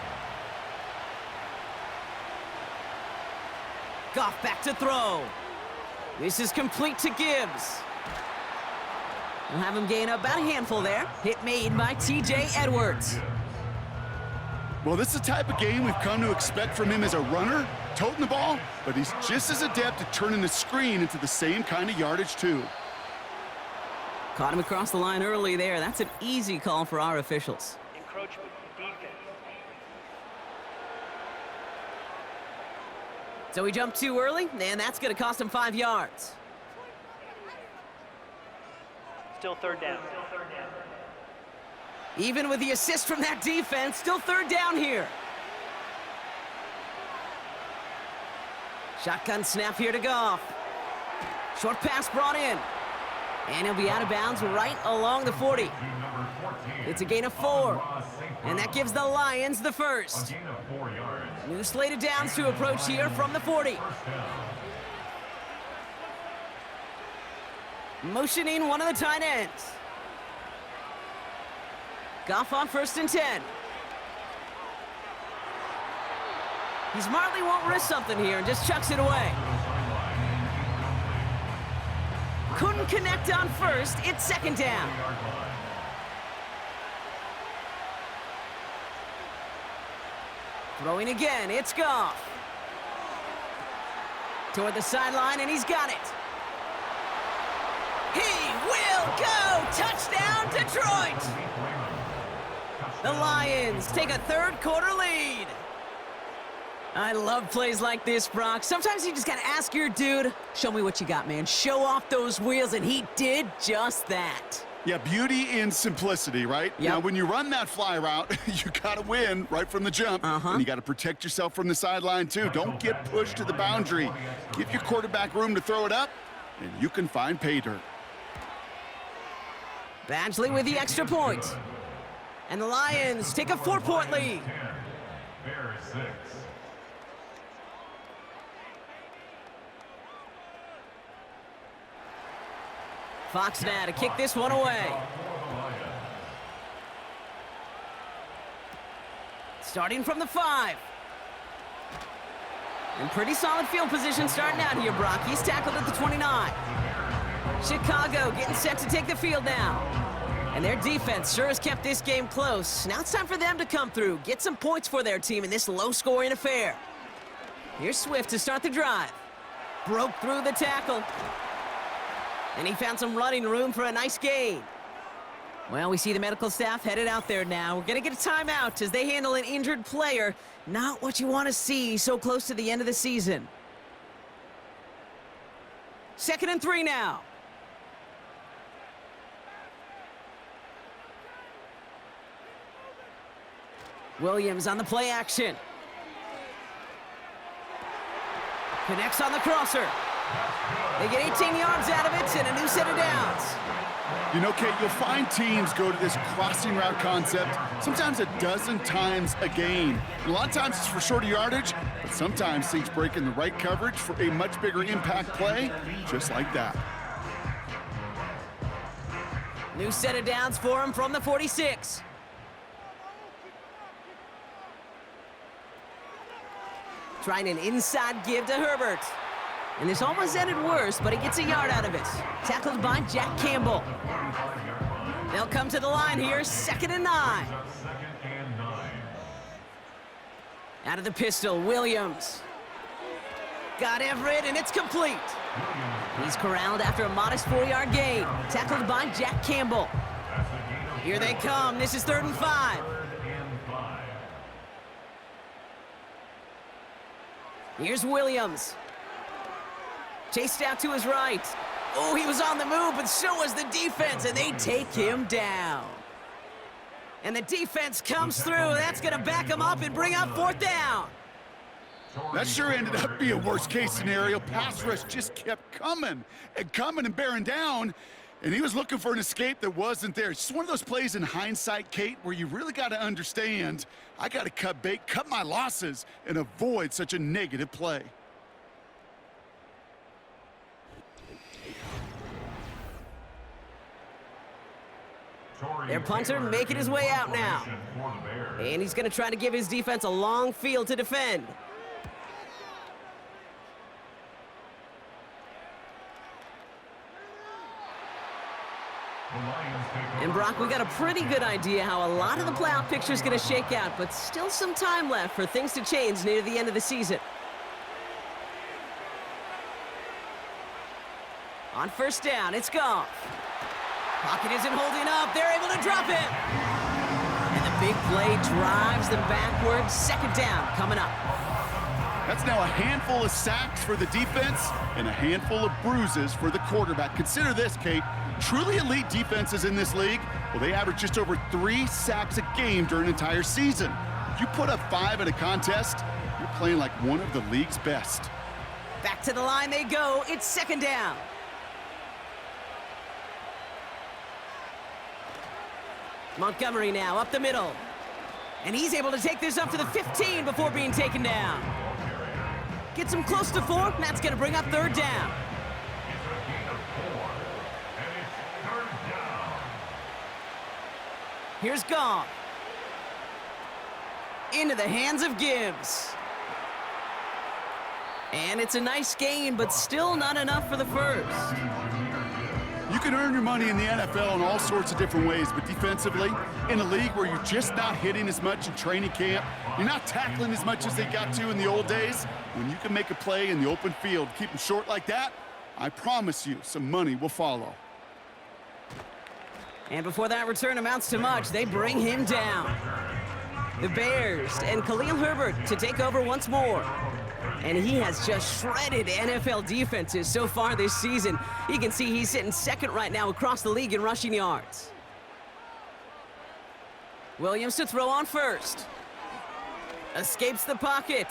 Speaker 2: Goff back to throw. This is complete to Gibbs. We'll have him gain about a handful there. Hit made by T.J. Edwards.
Speaker 3: Well, this is the type of game we've come to expect from him as a runner, toting the ball, but he's just as adept at turning the screen into the same kind of yardage, too.
Speaker 2: Caught him across the line early there. That's an easy call for our officials.
Speaker 4: Encroachment defense.
Speaker 2: So he jumped too early, and that's going to cost him 5 yards.
Speaker 4: Still 3rd down.
Speaker 2: Even with the assist from that defense, still 3rd down here. Shotgun snap here to Goff. Short pass brought in. And he'll be out of bounds right along the 40. It's a gain of 4. And that gives the Lions the first.
Speaker 5: Gain of 4 yards.
Speaker 2: New slate of downs to approach here from the 40.
Speaker 5: First down.
Speaker 2: Motioning one of the tight ends. Goff on 1st and 10. He smartly won't risk something here and just chucks it away. Couldn't connect on 1st. It's 2nd down. Throwing again. It's Goff. Toward the sideline, and he's got it. He will go! Touchdown, Detroit! The Lions take a 3rd quarter lead. I love plays like this, Brock. Sometimes you just gotta ask your dude, show me what you got, man. Show off those wheels, and he did just that.
Speaker 3: Yeah, beauty in simplicity, right?
Speaker 2: Yep.
Speaker 3: Now, when you run that fly route, you got to win right from the jump. And you got to protect yourself from the sideline, too. Don't get pushed to the boundary. Give your quarterback room to throw it up, and you can find pay dirt.
Speaker 2: Badgley with the extra point. And the Lions take a 4-point lead.
Speaker 5: 10. Bears 6.
Speaker 2: Fox now to kick this one away. Starting from the 5. And pretty solid field position starting out here, Brock. He's tackled at the 29. Chicago getting set to take the field now. And their defense sure has kept this game close. Now it's time for them to come through, get some points for their team in this low-scoring affair. Here's Swift to start the drive. Broke through the tackle. And he found some running room for a nice gain. Well, we see the medical staff headed out there now. We're going to get a timeout as they handle an injured player. Not what you want to see so close to the end of the season. 2nd and 3 now. Williams on the play action. Connects on the crosser. They get 18 yards out of it and a new set of downs.
Speaker 3: You know, Kate, you'll find teams go to this crossing route concept sometimes a dozen times a game. And a lot of times it's for shorter yardage, but sometimes things break in the right coverage for a much bigger impact play, just like that.
Speaker 2: New set of downs for him from the 46. Trying an inside give to Herbert. And this almost ended worse, but he gets a yard out of it. Tackled by Jack Campbell. They'll come to the line here, 2nd and 9.
Speaker 5: 2nd and 9.
Speaker 2: Out of the pistol, Williams. Got Everett, and it's complete. He's corralled after a modest 4-yard gain. Tackled by Jack Campbell. Here they come. This is 3rd and 5.
Speaker 5: 3rd and 5.
Speaker 2: Here's Williams. Chased out to his right. Oh, he was on the move, but so was the defense, and they take him down. And the defense comes through. That's going to back him up and bring up 4th down.
Speaker 3: That sure ended up being a worst-case scenario. Pass rush just kept coming and bearing down, and he was looking for an escape that wasn't there. It's just one of those plays in hindsight, Kate, where you really got to understand, I got to cut bait, cut my losses, and avoid such a negative play.
Speaker 2: Their punter making his way out now. And he's going to try to give his defense a long field to defend. And Brock, we got a pretty good idea how a lot of the playoff picture is going to shake out, but still some time left for things to change near the end of the season. On 1st down, it's Goff. Pocket isn't holding up. They're able to drop it. And the big play drives them backwards. 2nd down coming up.
Speaker 3: That's now a handful of sacks for the defense and a handful of bruises for the quarterback. Consider this, Kate. Truly elite defenses in this league, well, they average just over 3 sacks a game during an entire season. If you put up 5 in a contest, you're playing like one of the league's best.
Speaker 2: Back to the line they go. It's second down. Montgomery now up the middle. And he's able to take this up to the 15 before being taken down. Gets him close to 4, and that's going to bring up third down.
Speaker 5: It's a gain of 4, and it's third down.
Speaker 2: Here's Goff. Into the hands of Gibbs. And it's a nice gain, but still not enough for the first.
Speaker 3: You can earn your money in the NFL in all sorts of different ways, but defensively, in a league where you're just not hitting as much in training camp, you're not tackling as much as they got to in the old days, when you can make a play in the open field, keep them short like that, I promise you some money will follow.
Speaker 2: And before that return amounts to much, they bring him down. The Bears and Khalil Herbert to take over once more. And he has just shredded NFL defenses so far this season. You can see he's sitting second right now across the league in rushing yards. Williams to throw on first. Escapes the pocket.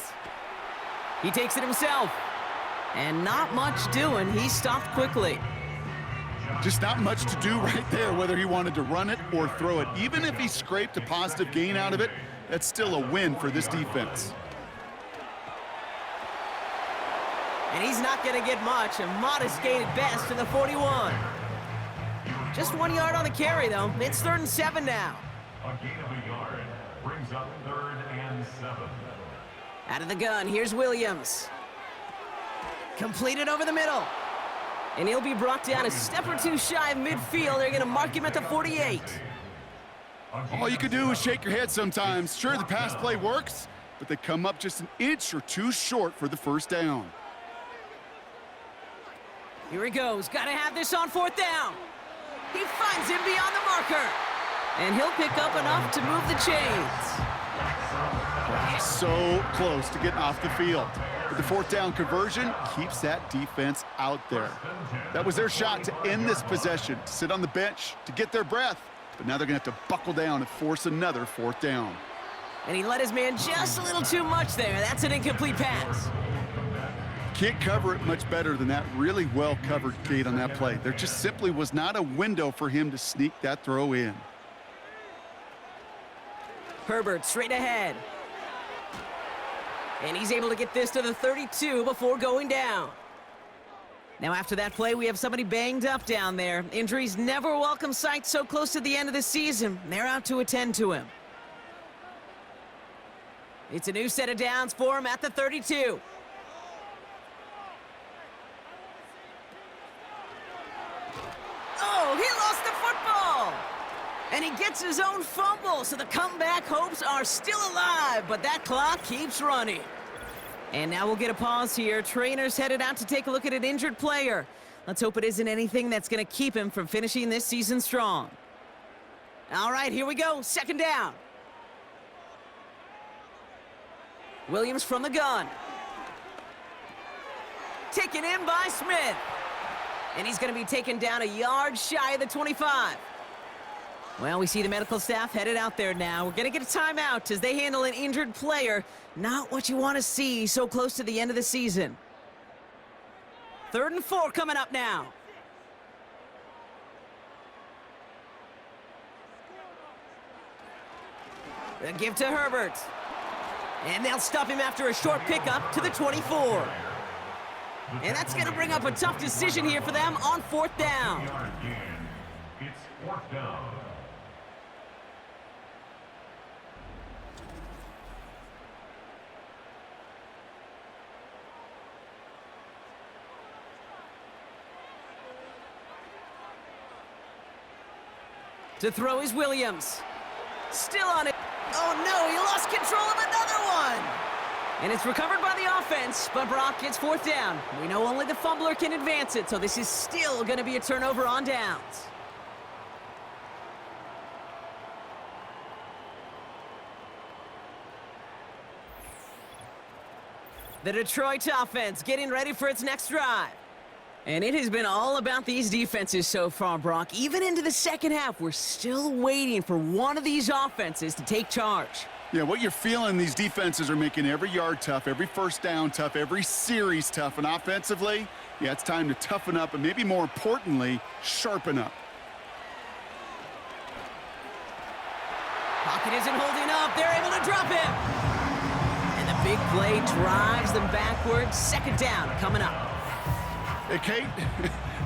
Speaker 2: He takes it himself. And not much doing. He stopped quickly.
Speaker 3: Just not much to do right there, whether he wanted to run it or throw it. Even if he scraped a positive gain out of it, that's still a win for this defense.
Speaker 2: And he's not going to get much. A modest gain at best to the 41. Just 1 yard on the carry, though. It's 3rd and 7 now.
Speaker 5: A gain of a yard brings up 3rd and 7.
Speaker 2: Out of the gun, here's Williams. Completed over the middle. And he'll be brought down a step or two shy of midfield. They're going to mark him at the 48.
Speaker 3: All you can do is shake your head sometimes. Sure, the pass play works, but they come up just an inch or two short for the first down.
Speaker 2: Here he goes. Got to have this on 4th down. He finds him beyond the marker. And he'll pick up enough to move the chains.
Speaker 3: So close to getting off the field. But the 4th down conversion keeps that defense out there. That was their shot to end this possession, to sit on the bench, to get their breath. But now they're going to have to buckle down and force another 4th down.
Speaker 2: And he let his man just a little too much there. That's an incomplete pass.
Speaker 3: Can't cover it much better than that really well-covered gate on that play. There just simply was not a window for him to sneak that throw in.
Speaker 2: Herbert straight ahead. And he's able to get this to the 32 before going down. Now after that play, we have somebody banged up down there. Injuries never a welcome sight so close to the end of the season. They're out to attend to him. It's a new set of downs for him at the 32. Oh, he lost the football! And he gets his own fumble, so the comeback hopes are still alive, but that clock keeps running. And now we'll get a pause here. Trainer's headed out to take a look at an injured player. Let's hope it isn't anything that's going to keep him from finishing this season strong. All right, here we go. 2nd down. Williams from the gun. Taken in by Smith. And he's going to be taken down a yard shy of the 25. Well, we see the medical staff headed out there now. We're going to get a timeout as they handle an injured player. Not what you want to see so close to the end of the season. 3rd and 4 coming up now. A give to Herbert. And they'll stop him after a short pickup to the 24. And that's going to bring up a tough decision here for them on 4th down.
Speaker 5: It's 4th down.
Speaker 2: To throw is Williams. Still on it. Oh no, he lost control of another one. And it's recovered by the offense, but Brock gets 4th down. We know only the fumbler can advance it, so this is still going to be a turnover on downs. The Detroit offense getting ready for its next drive. And it has been all about these defenses so far, Brock. Even into the second half, we're still waiting for one of these offenses to take charge.
Speaker 3: Yeah, what you're feeling, these defenses are making every yard tough, every first down tough, every series tough. And offensively, yeah, it's time to toughen up and maybe more importantly, sharpen up.
Speaker 2: Pocket isn't holding up. They're able to drop him. And the big play drives them backwards. Second down coming up.
Speaker 3: Hey, Kate,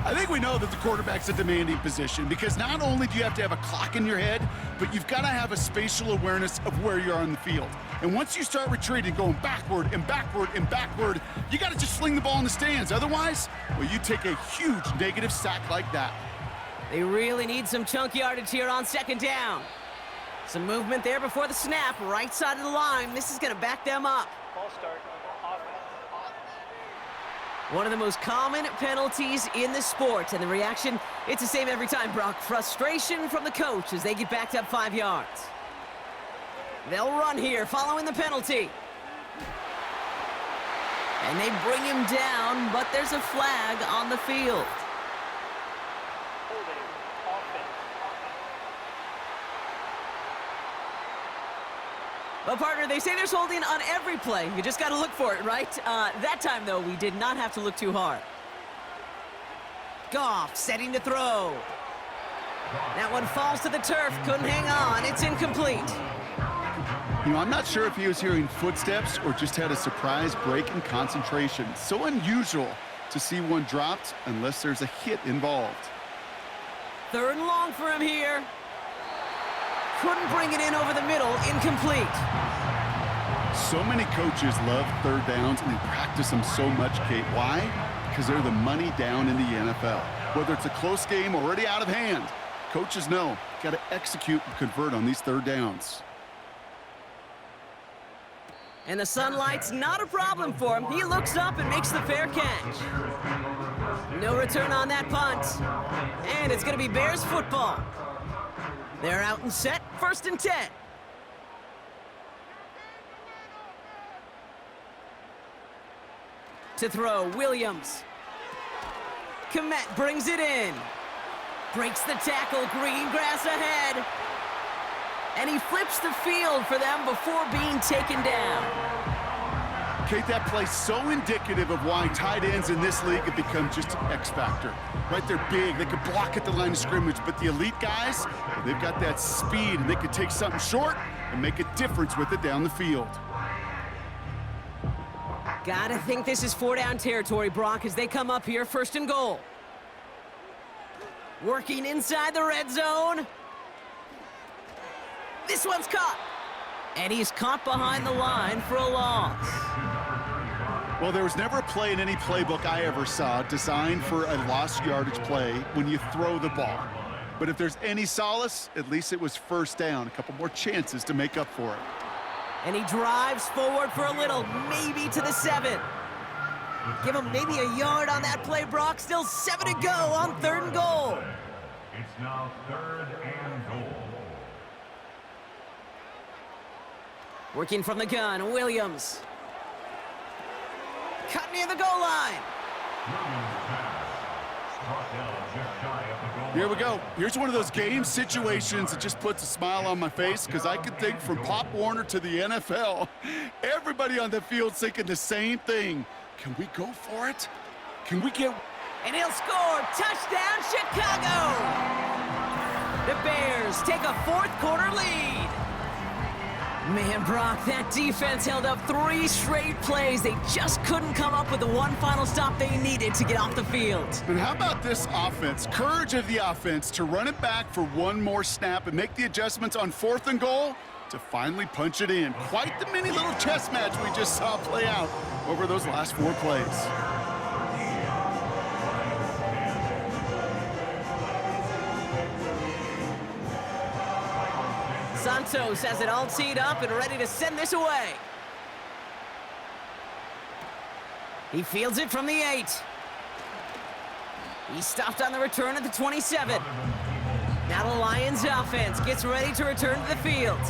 Speaker 3: I think we know that the quarterback's a demanding position because not only do you have to have a clock in your head, but you've got to have a spatial awareness of where you are on the field. And once you start retreating, going backward and backward and backward, you got to just fling the ball in the stands. Otherwise, well, you take a huge negative sack like that.
Speaker 2: They really need some chunk yardage here on second down. Some movement there before the snap, right side of the line. This is going to back them up.
Speaker 4: Ball start. Offense.
Speaker 2: One of the most common penalties in the sport, and the reaction, it's the same every time, Brock. Frustration from the coach as they get backed up 5 yards. They'll run here following the penalty. And they bring him down, but there's a flag on the field.
Speaker 4: Holding. Offense.
Speaker 2: Well, partner, they say there's holding on every play. You just got to look for it, right? That time, though, we did not have to look too hard. Goff setting to throw. That one falls to the turf. Couldn't hang on. It's incomplete.
Speaker 3: You know, I'm not sure if he was hearing footsteps or just had a surprise break in concentration. So unusual to see one dropped unless there's a hit involved.
Speaker 2: Third and long for him here. Couldn't bring it in over the middle. Incomplete.
Speaker 3: So many coaches love third downs and they practice them so much, Kate. Why? Because they're the money down in the NFL. Whether it's a close game already out of hand, coaches know got to execute and convert on these third downs.
Speaker 2: And the sunlight's not a problem for him. He looks up and makes the fair catch. No return on that punt. And it's going to be Bears football. They're out and set, 1st and 10. To throw, Williams. Komet brings it in. Breaks the tackle, green grass ahead. And he flips the field for them before being taken down.
Speaker 3: Kate, that play's so indicative of why tight ends in this league have become just an X factor. Right, they're big, they can block at the line of scrimmage, but the elite guys, well, they've got that speed and they can take something short and make a difference with it down the field.
Speaker 2: Gotta think this is 4-down territory, Brock, as they come up here, 1st and goal. Working inside the red zone. This one's caught. And he's caught behind the line for a loss.
Speaker 3: Well, there was never a play in any playbook I ever saw designed for a lost yardage play when you throw the ball. But if there's any solace, at least it was 1st down. A couple more chances to make up for it.
Speaker 2: And he drives forward for a little, maybe to the 7. Give him maybe a yard on that play, Brock. Still 7 to go on 3rd and goal.
Speaker 5: It's now 3rd and goal.
Speaker 2: Working from the gun, Williams. Cut near the goal line.
Speaker 3: Here we go. Here's one of those game situations that just puts a smile on my face because I can think from Pop Warner to the NFL, everybody on the field thinking the same thing. Can we go for it? Can we get...
Speaker 2: And he'll score. Touchdown, Chicago! The Bears take a 4th quarter lead. Man, Brock, that defense held up 3 straight plays. They just couldn't come up with the one final stop they needed to get off the field.
Speaker 3: And how about this offense? Courage of the offense to run it back for one more snap and make the adjustments on 4th and goal to finally punch it in. Quite the mini little chess match we just saw play out over those last 4 plays.
Speaker 2: Santos has it all teed up and ready to send this away. He fields it from the 8. He stopped on the return at the 27. Now the Lions offense gets ready to return to the field.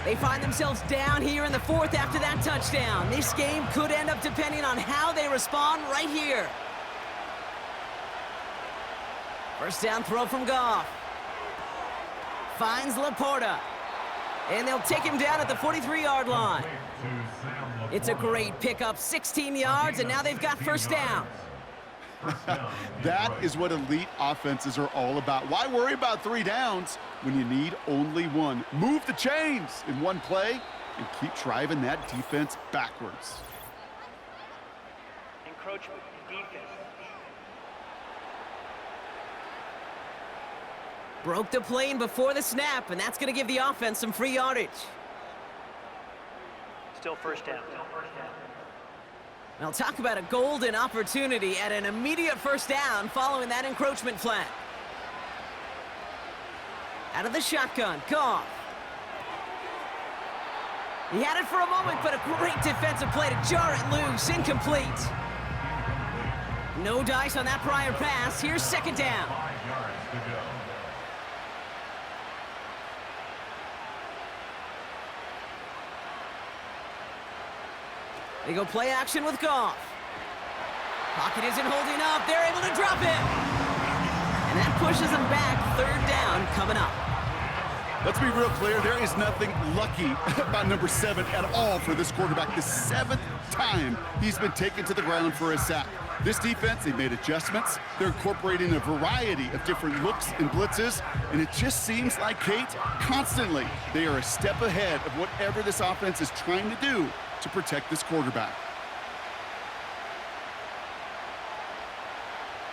Speaker 2: They find themselves down here in the 4th after that touchdown. This game could end up depending on how they respond right here. 1st down throw from Goff. Finds Laporta. And they'll take him down at the 43-yard line. It's a great pickup, 16 yards, and now they've got first down.
Speaker 3: That is what elite offenses are all about. Why worry about 3 downs when you need only 1? Move the chains in one play and keep driving that defense backwards.
Speaker 4: Encroachment, defense.
Speaker 2: Broke the plane before the snap, and that's going to give the offense some free yardage.
Speaker 4: Still first down.
Speaker 2: I'll talk about a golden opportunity at an immediate first down following that encroachment flag. Out of the shotgun, Goff. He had it for a moment, but a great defensive play to jar it loose. Incomplete. No dice on that prior pass. Here's second down.
Speaker 5: 5 yards to go.
Speaker 2: They go play action with Goff. Pocket isn't holding up. They're able to drop it. And that pushes them back. Third down coming up.
Speaker 3: Let's be real clear, there is nothing lucky about number 7 at all for this quarterback. The 7th time he's been taken to the ground for a sack. This defense, they've made adjustments. They're incorporating a variety of different looks and blitzes, and it just seems like, Kate, constantly they are a step ahead of whatever this offense is trying to do to protect this quarterback.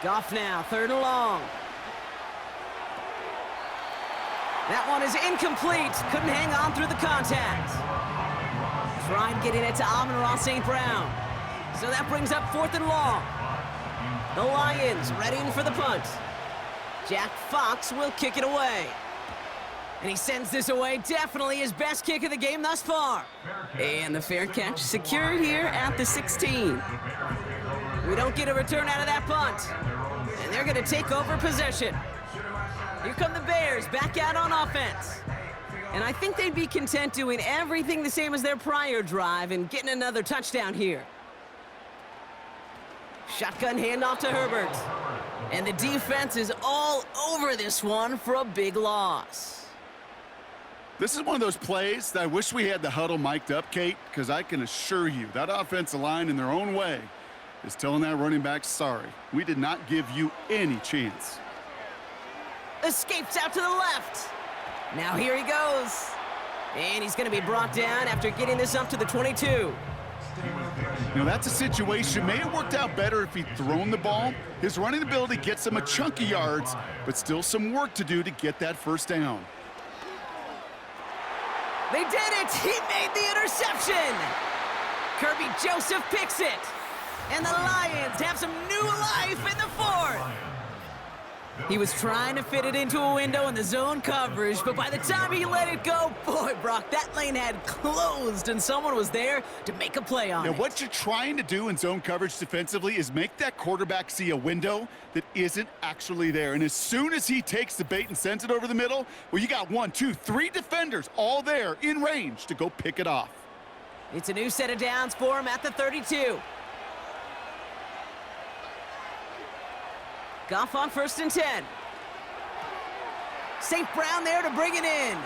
Speaker 2: Goff now, third and long. That one is incomplete. Couldn't hang on through the contact. Tried getting it to Amon-Ra St. Brown. So that brings up fourth and long. The Lions readying for the punt. Jack Fox will kick it away. And he sends this away. Definitely his best kick of the game thus far. And the fair catch secured here at the 16. We don't get a return out of that punt. And they're going to take over possession. Here come the Bears, back out on offense. And I think they'd be content doing everything the same as their prior drive and getting another touchdown here. Shotgun handoff to Herbert. And the defense is all over this one for a big loss.
Speaker 3: This is one of those plays that I wish we had the huddle mic'd up, Kate, because I can assure you that offensive line in their own way is telling that running back, sorry, we did not give you any chance.
Speaker 2: Escapes out to the left. Now here he goes. And he's going to be brought down after getting this up to the 22.
Speaker 3: You know, that's a situation. May have worked out better if he'd thrown the ball. His running ability gets him a chunk of yards, but still some work to do to get that first down.
Speaker 2: They did it! He made the interception! Kirby Joseph picks it. And the Lions have some new life in the fourth. He was trying to fit it into a window in the zone coverage, but by the time he let it go, boy, Brock, that lane had closed and someone was there to make a play on it.
Speaker 3: Now, what you're trying to do in zone coverage defensively is make that quarterback see a window that isn't actually there. And as soon as he takes the bait and sends it over the middle, well, you got 1, 2, 3 defenders all there in range to go pick it off.
Speaker 2: It's a new set of downs for him at the 32. Goff on first and 10. St. Brown there to bring it in.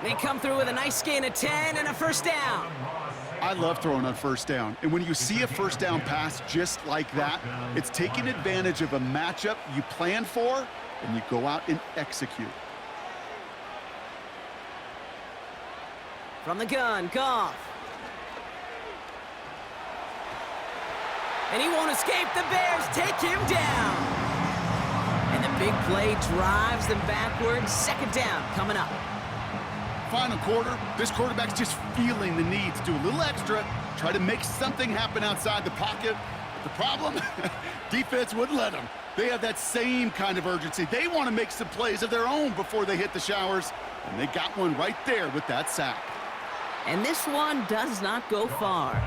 Speaker 2: They come through with a nice gain of 10 and a first down.
Speaker 3: I love throwing on first down. And when you see a first down pass just like that, it's taking advantage of a matchup you plan for, and you go out and execute.
Speaker 2: From the gun, Goff. And he won't escape. The Bears take him down. And the big play drives them backwards. Second down coming up.
Speaker 3: Final quarter, this quarterback's just feeling the need to do a little extra, try to make something happen outside the pocket. But the problem, defense wouldn't let them. They have that same kind of urgency. They want to make some plays of their own before they hit the showers, and they got one right there with that sack.
Speaker 2: And this one does not go far.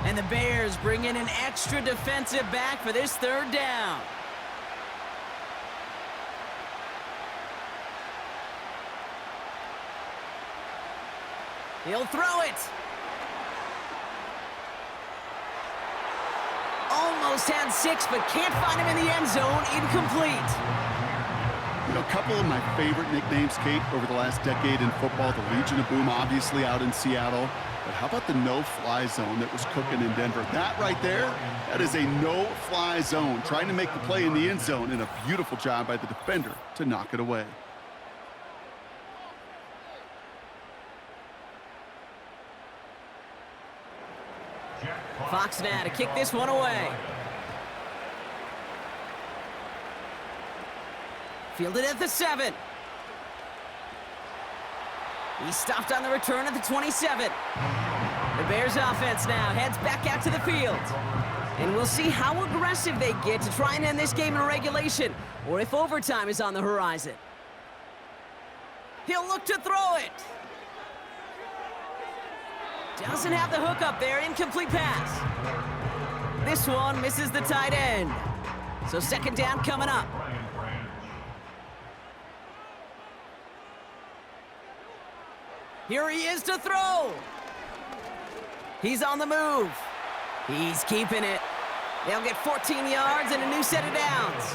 Speaker 2: And the Bears bring in an extra defensive back for this third down. He'll throw it. almost had 6, but can't find him in the end zone. Incomplete.
Speaker 3: You know, a couple of my favorite nicknames, Kate, over the last decade in football. The Legion of Boom, obviously, out in Seattle. But how about the no-fly zone that was cooking in Denver? That right there, that is a no-fly zone. Trying to make the play in the end zone, and a beautiful job by the defender to knock it away.
Speaker 2: Fox now to kick this one away. Fielded at the 7. He's stopped on the return at the 27. The Bears offense now heads back out to the field. And we'll see how aggressive they get to try and end this game in regulation, or if overtime is on the horizon. He'll look to throw it. Doesn't have the hook up there. Incomplete pass. This one misses the tight end. So second down coming up. Here he is to throw. He's on the move. He's keeping it. They'll get 14 yards and a new set of downs.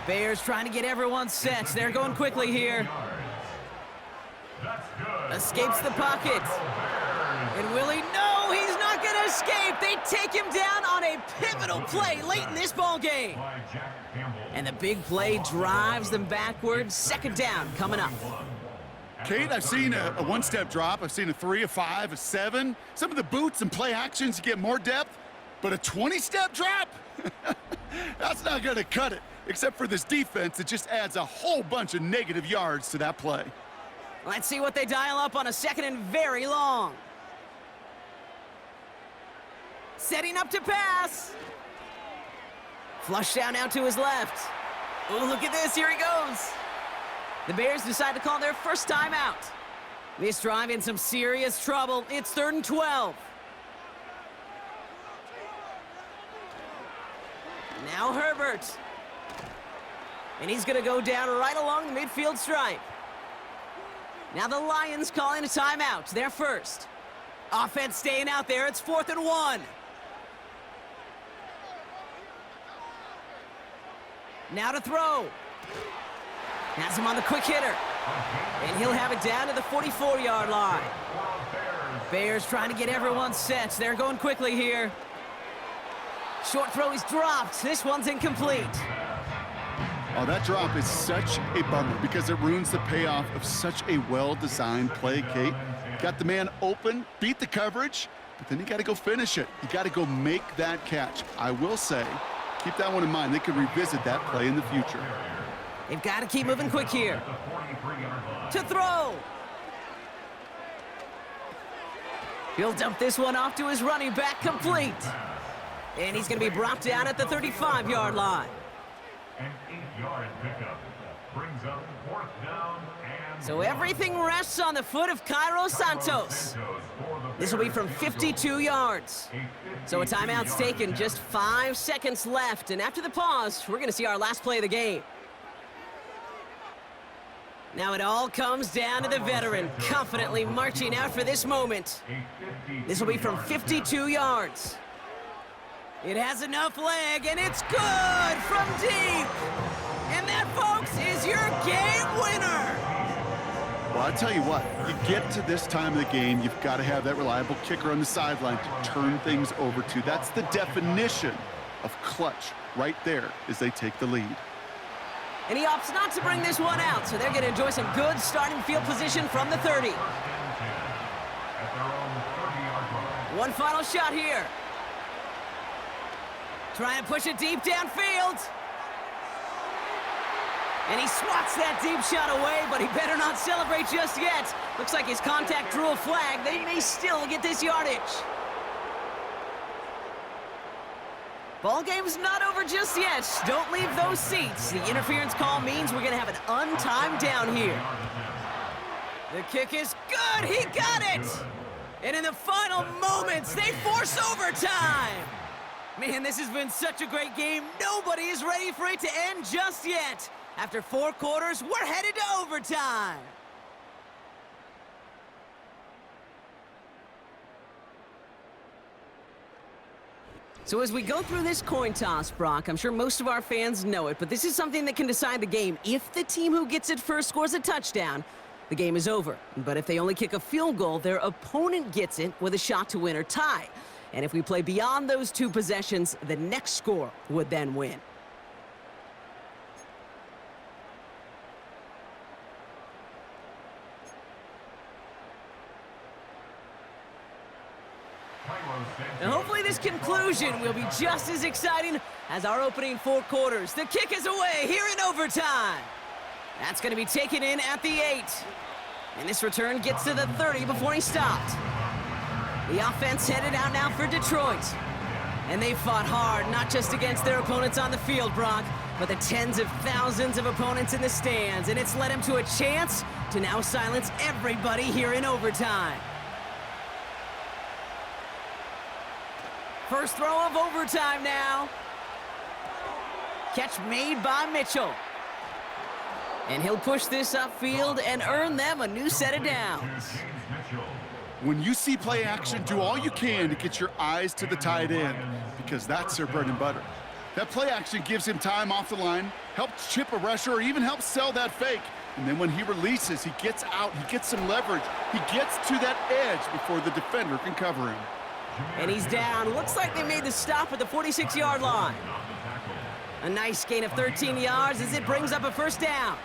Speaker 2: Bears trying to get everyone set. They're going quickly here. Escapes the pocket. And will he? No, he's not going to escape. They take him down on a pivotal play late in this ball game. And the big play drives them backwards. Second down coming up.
Speaker 3: Kate, I've seen a one-step drop. I've seen a 3, a 5, a 7. Some of the boots and play actions, you get more depth. But a 20-step drop? That's not going to cut it. Except for this defense, it just adds a whole bunch of negative yards to that play.
Speaker 2: Let's see what they dial up on a second and very long. Setting up to pass. Flush down out to his left. Oh, look at this. Here he goes. The Bears decide to call their first timeout. This drive in some serious trouble. It's 3rd and 12. Now Herbert. And he's going to go down right along the midfield stripe. Now the Lions calling a timeout. They're first. Offense staying out there. It's 4th and 1. Now to throw. Has him on the quick hitter. And he'll have it down to the 44-yard line. Bears trying to get everyone set. They're going quickly here. Short throw is dropped. This one's incomplete.
Speaker 3: Oh, that drop is such a bummer because it ruins the payoff of such a well-designed play, Kate. Got the man open, beat the coverage, but then you got to go finish it. You got to go make that catch. I will say, keep that one in mind. They could revisit that play in the future.
Speaker 2: They've got to keep moving quick here. To throw. He'll dump this one off to his running back, complete. And he's going to be brought down at the 35-yard line.
Speaker 5: An 8-yard pickup brings up 4th down and
Speaker 2: So everything rests on the foot of Cairo Santos. This will be from 52 yards. So a timeout's taken, just 5 seconds left. And after the pause, we're going to see our last play of the game. Now it all comes down to the veteran, confidently marching out for this moment. This will be from 52 yards. It has enough leg, and it's good from deep. And that, folks, is your game winner.
Speaker 3: Well, I'll tell you what, you get to this time of the game, you've got to have that reliable kicker on the sideline to turn things over to. That's the definition of clutch right there as they take the lead.
Speaker 2: And he opts not to bring this one out, so they're going to enjoy some good starting field position from the 30. One final shot here. Trying to push it deep downfield. And he swats that deep shot away, but he better not celebrate just yet. Looks like his contact drew a flag. They may still get this yardage. Ball game's not over just yet. Don't leave those seats. The interference call means we're going to have an untimed down here. The kick is good. He got it. And in the final moments, they force overtime. Man, this has been such a great game. Nobody is ready for it to end just yet. After 4 quarters, we're headed to overtime. So as we go through this coin toss, Brock, I'm sure most of our fans know it, but this is something that can decide the game. If the team who gets it first scores a touchdown, the game is over. But if they only kick a field goal, their opponent gets it with a shot to win or tie. And if we play beyond those 2 possessions, the next score would then win. And hopefully this conclusion will be just as exciting as our opening 4 quarters. The kick is away here in overtime. That's going to be taken in at the 8. And this return gets to the 30 before he stopped. The offense headed out now for Detroit. And they fought hard, not just against their opponents on the field, Brock, but the tens of thousands of opponents in the stands. And it's led him to a chance to now silence everybody here in overtime. First throw of overtime now. Catch made by Mitchell. And he'll push this upfield and earn them a new set of downs.
Speaker 3: When you see play action, do all you can to get your eyes to the tight end, because that's their bread and butter. That play action gives him time off the line, helps chip a rusher, or even helps sell that fake. And then when he releases, he gets out, he gets some leverage. He gets to that edge before the defender can cover him.
Speaker 2: And he's down. Looks like they made the stop at the 46-yard line. A nice gain of 13 yards as it brings up a first down.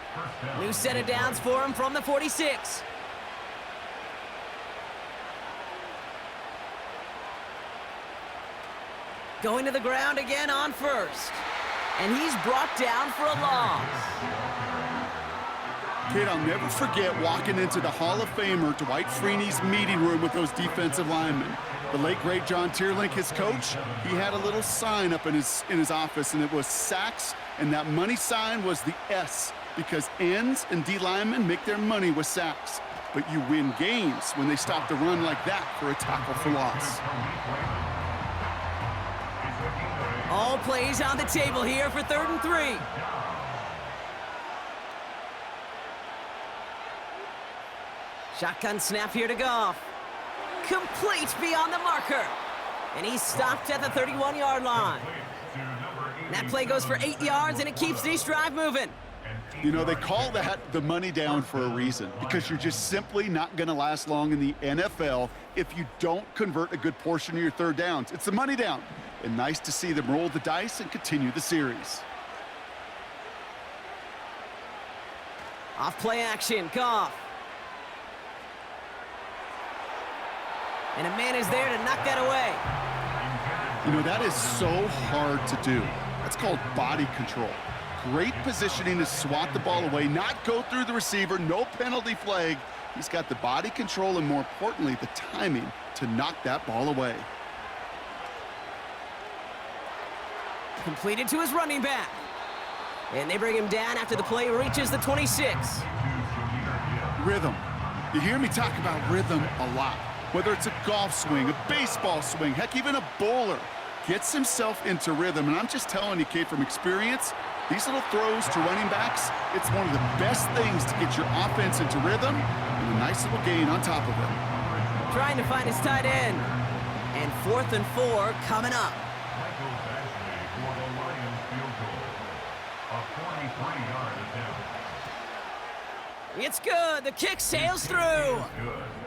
Speaker 2: New set of downs for him from the 46. Going to the ground again on first. And he's brought down for a loss.
Speaker 3: Kid, I'll never forget walking into the Hall of Famer Dwight Freeney's meeting room with those defensive linemen. The late, great John Tierlink, his coach, he had a little sign up in his office, and it was sacks, and that money sign was the S, because ends and D linemen make their money with sacks. But you win games when they stop the run like that for a tackle for loss.
Speaker 2: All plays on the table here for 3rd and 3. Shotgun snap here to Goff. Complete beyond the marker. And he's stopped at the 31-yard line. That play goes for 8 yards, and it keeps this drive moving.
Speaker 3: You know, they call that the money down for a reason, because you're just simply not going to last long in the NFL if you don't convert a good portion of your 3rd downs. It's the money down. And nice to see them roll the dice and continue the series.
Speaker 2: Off play action, Goff. And a man is there to knock that away.
Speaker 3: You know, that is so hard to do. That's called body control. Great positioning to swat the ball away, not go through the receiver, no penalty flag. He's got the body control and, more importantly, the timing to knock that ball away.
Speaker 2: Completed to his running back. And they bring him down after the play reaches the 26.
Speaker 3: Rhythm. You hear me talk about rhythm a lot. Whether it's a golf swing, a baseball swing, heck, even a bowler gets himself into rhythm. And I'm just telling you, Kate, from experience, these little throws to running backs, it's one of the best things to get your offense into rhythm and a nice little gain on top of it.
Speaker 2: Trying to find his tight end. And 4th and 4 coming up.
Speaker 5: Michael Badgley for the Lions field goal. A 43-yard attempt.
Speaker 2: It's good. The kick sails through.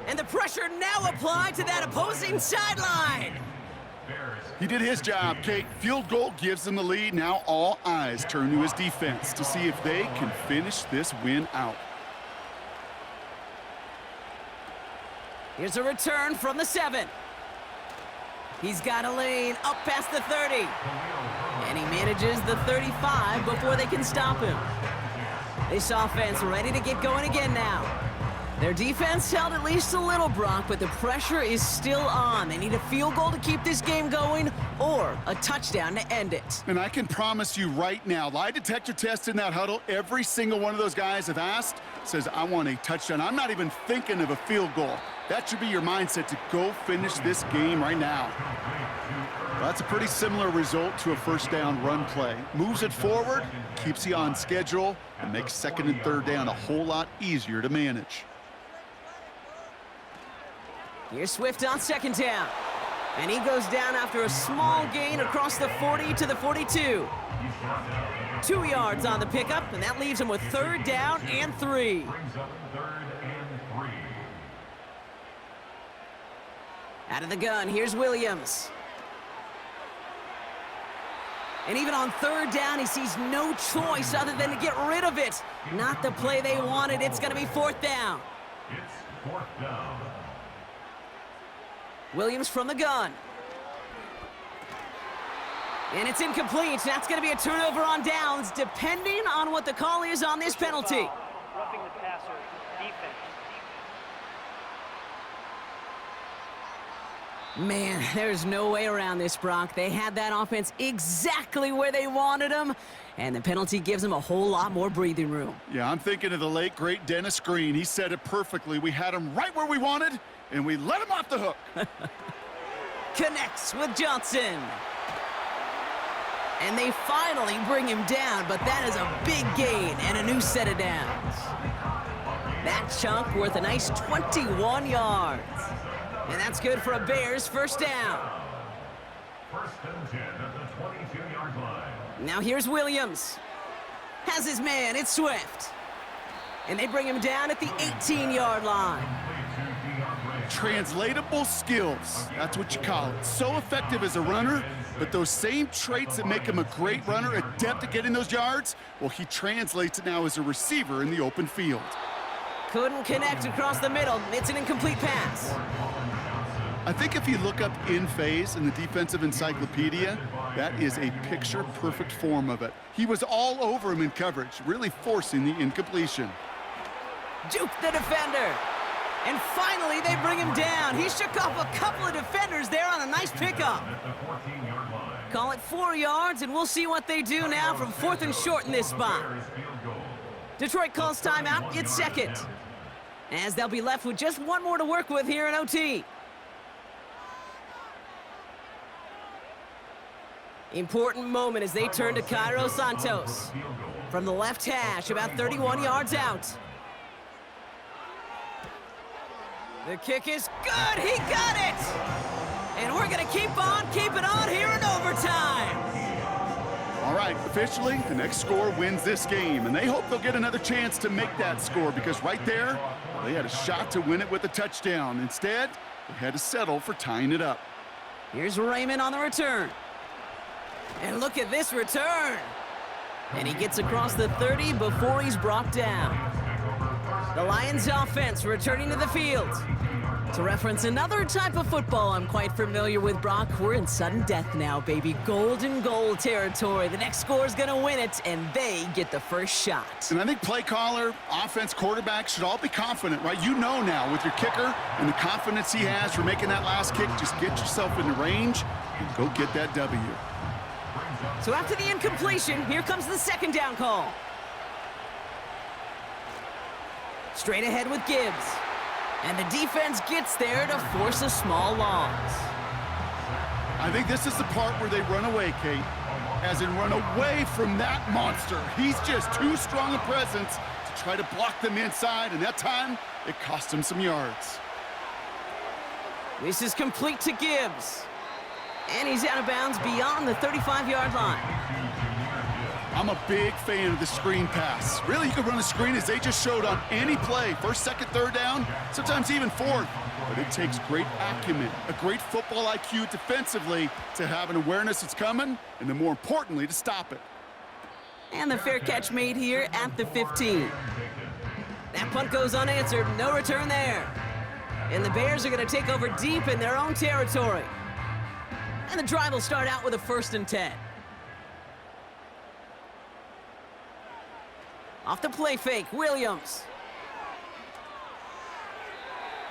Speaker 2: And the pressure now applied to that opposing sideline.
Speaker 3: He did his job, Kate. Field goal gives them the lead. Now all eyes turn to his defense to see if they can finish this win out.
Speaker 2: Here's a return from the 7. He's got a lane up past the 30. And he manages the 35 before they can stop him. This offense ready to get going again now. Their defense held at least a little, Brock, but the pressure is still on. They need a field goal to keep this game going or a touchdown to end it.
Speaker 3: And I can promise you right now, lie detector test in that huddle, every single one of those guys have asked says, I want a touchdown. I'm not even thinking of a field goal. That should be your mindset to go finish this game right now. Well, that's a pretty similar result to a first down run play. Moves it forward, keeps you on schedule, and makes 2nd and 3rd down a whole lot easier to manage.
Speaker 2: Here's Swift on 2nd down. And he goes down after a small gain across the 40 to the 42. 2 yards on the pickup, and that leaves him with 3rd down and 3.
Speaker 5: Brings up 3rd and 3.
Speaker 2: Out of the gun, here's Williams. And even on 3rd down, he sees no choice other than to get rid of it. Not the play they wanted. It's going to be 4th down.
Speaker 5: It's 4th down.
Speaker 2: Williams from the gun. And it's incomplete. That's going to be a turnover on downs, depending on what the call is on this penalty.
Speaker 4: Roughing the passer, defense.
Speaker 2: Man, there's no way around this, Brock. They had that offense exactly where they wanted them, and the penalty gives them a whole lot more breathing room.
Speaker 3: Yeah, I'm thinking of the late, great Dennis Green. He said it perfectly. We had him right where we wanted, and we let him off the hook.
Speaker 2: Connects with Johnson. And they finally bring him down, but that is a big gain and a new set of downs. That chunk worth a nice 21 yards. And that's good for a Bears 1st down.
Speaker 5: 1st and 10 at the 22-yard line.
Speaker 2: Now here's Williams. Has his man, it's Swift. And they bring him down at the 18-yard line.
Speaker 3: Translatable skills, that's what you call it. So effective as a runner, but those same traits that make him a great runner, adept at getting those yards, well, he translates it now as a receiver in the open field.
Speaker 2: Couldn't connect across the middle. It's an incomplete pass.
Speaker 3: I think if you look up in phase in the defensive encyclopedia, that is a picture-perfect form of it. He was all over him in coverage, really forcing the incompletion.
Speaker 2: Juke the defender. And finally, they bring him down. He shook off a couple of defenders there on a nice pickup. Call it 4 yards, and we'll see what they do now from 4th and short in this spot. Detroit calls timeout. It's 2nd. As they'll be left with just 1 more to work with here in OT. Important moment as they turn to Cairo Santos. From the left hash, about 31 yards out. The kick is good. He got it. And we're going to keep on keeping on here in overtime.
Speaker 3: All right, officially, the next score wins this game, and they hope they'll get another chance to make that score because right there, they had a shot to win it with a touchdown. Instead, they had to settle for tying it up.
Speaker 2: Here's Raymond on the return. And look at this return. And he gets across the 30 before he's brought down. The Lions offense returning to the field. To reference another type of football I'm quite familiar with, Brock, we're in sudden death now, baby. Golden goal territory. The next score is going to win it, and they get the first shot.
Speaker 3: And I think play caller, offense, quarterback should all be confident, right? You know now with your kicker and the confidence he has for making that last kick, just get yourself in the range and go get that W.
Speaker 2: So after the incompletion, here comes the 2nd down call. Straight ahead with Gibbs. And the defense gets there to force a small loss.
Speaker 3: I think this is the part where they run away, Kate. As in run away from that monster. He's just too strong a presence to try to block them inside, and that time, it cost him some yards.
Speaker 2: This is complete to Gibbs. And he's out of bounds beyond the 35-yard line.
Speaker 3: I'm a big fan of the screen pass. Really, you can run a screen as they just showed on any play. 1st, 2nd, 3rd down, sometimes even 4th. But it takes great acumen, a great football IQ defensively to have an awareness it's coming, and then more importantly, to stop it.
Speaker 2: And the fair catch made here at the 15. That punt goes unanswered, no return there. And the Bears are going to take over deep in their own territory. And the drive will start out with a 1st and 10. Off the play fake, Williams.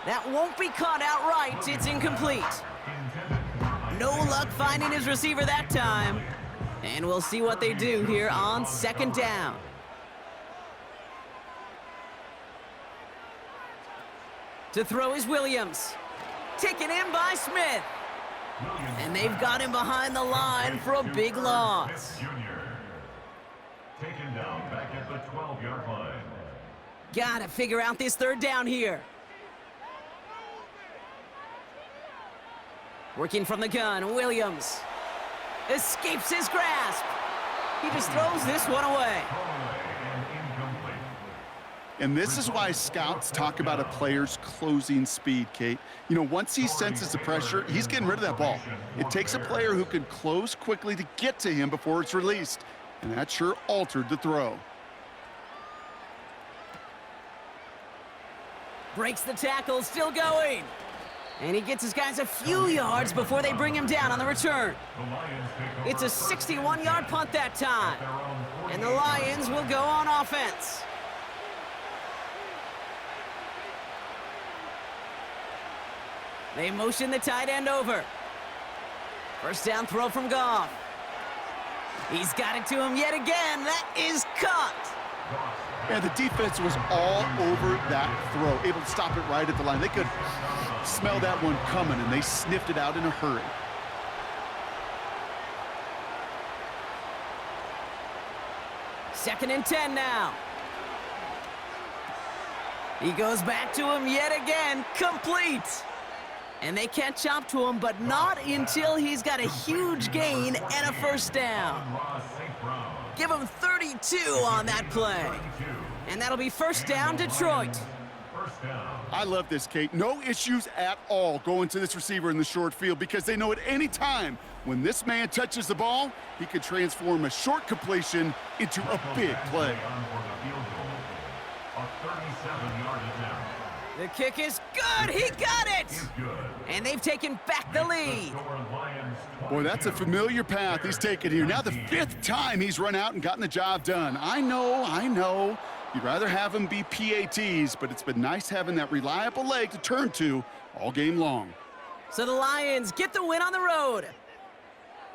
Speaker 2: That won't be caught outright. It's incomplete. No luck finding his receiver that time. And we'll see what they do here on 2nd down. To throw is Williams. Taken in by Smith. And they've got him behind the line for a big loss.
Speaker 5: Taken down back at the 12-yard line.
Speaker 2: Gotta figure out this 3rd down here. Working from the gun, Williams escapes his grasp. He just throws this one away.
Speaker 3: And this is why scouts talk about a player's closing speed, Kate. You know, once he senses the pressure, he's getting rid of that ball. It takes a player who can close quickly to get to him before it's released. And that sure altered the throw.
Speaker 2: Breaks the tackle, still going. And he gets his guys a few yards before they bring him down on the return. It's a 61-yard punt that time. And the Lions will go on offense. They motion the tight end over. First down throw from Goff. He's got it to him yet again. That is caught.
Speaker 3: And the defense was all over that throw, able to stop it right at the line. They could smell that one coming, and they sniffed it out in a hurry.
Speaker 2: Second and 10 now. He goes back to him yet again, complete. And they catch up to him, but not until he's got a huge gain and a first down. Give him 32 on that play. And that'll be first down, Detroit.
Speaker 3: I love this, Kate. No issues at all going to this receiver in the short field because they know at any time when this man touches the ball, he could transform a short completion into a big play.
Speaker 2: The kick is good. He got it. And they've taken back the lead.
Speaker 3: Boy, that's a familiar path he's taken here. Now the 5th time he's run out and gotten the job done. I know. You'd rather have him be PATs, but it's been nice having that reliable leg to turn to all game long.
Speaker 2: So the Lions get the win on the road.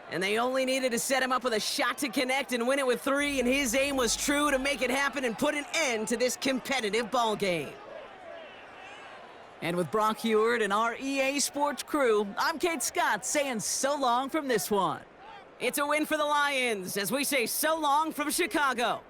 Speaker 2: And they only needed to set him up with a shot to connect and win it with 3, and his aim was true to make it happen and put an end to this competitive ball game. And with Brock Heward and our EA Sports crew, I'm Kate Scott saying so long from this one. It's a win for the Lions as we say so long from Chicago.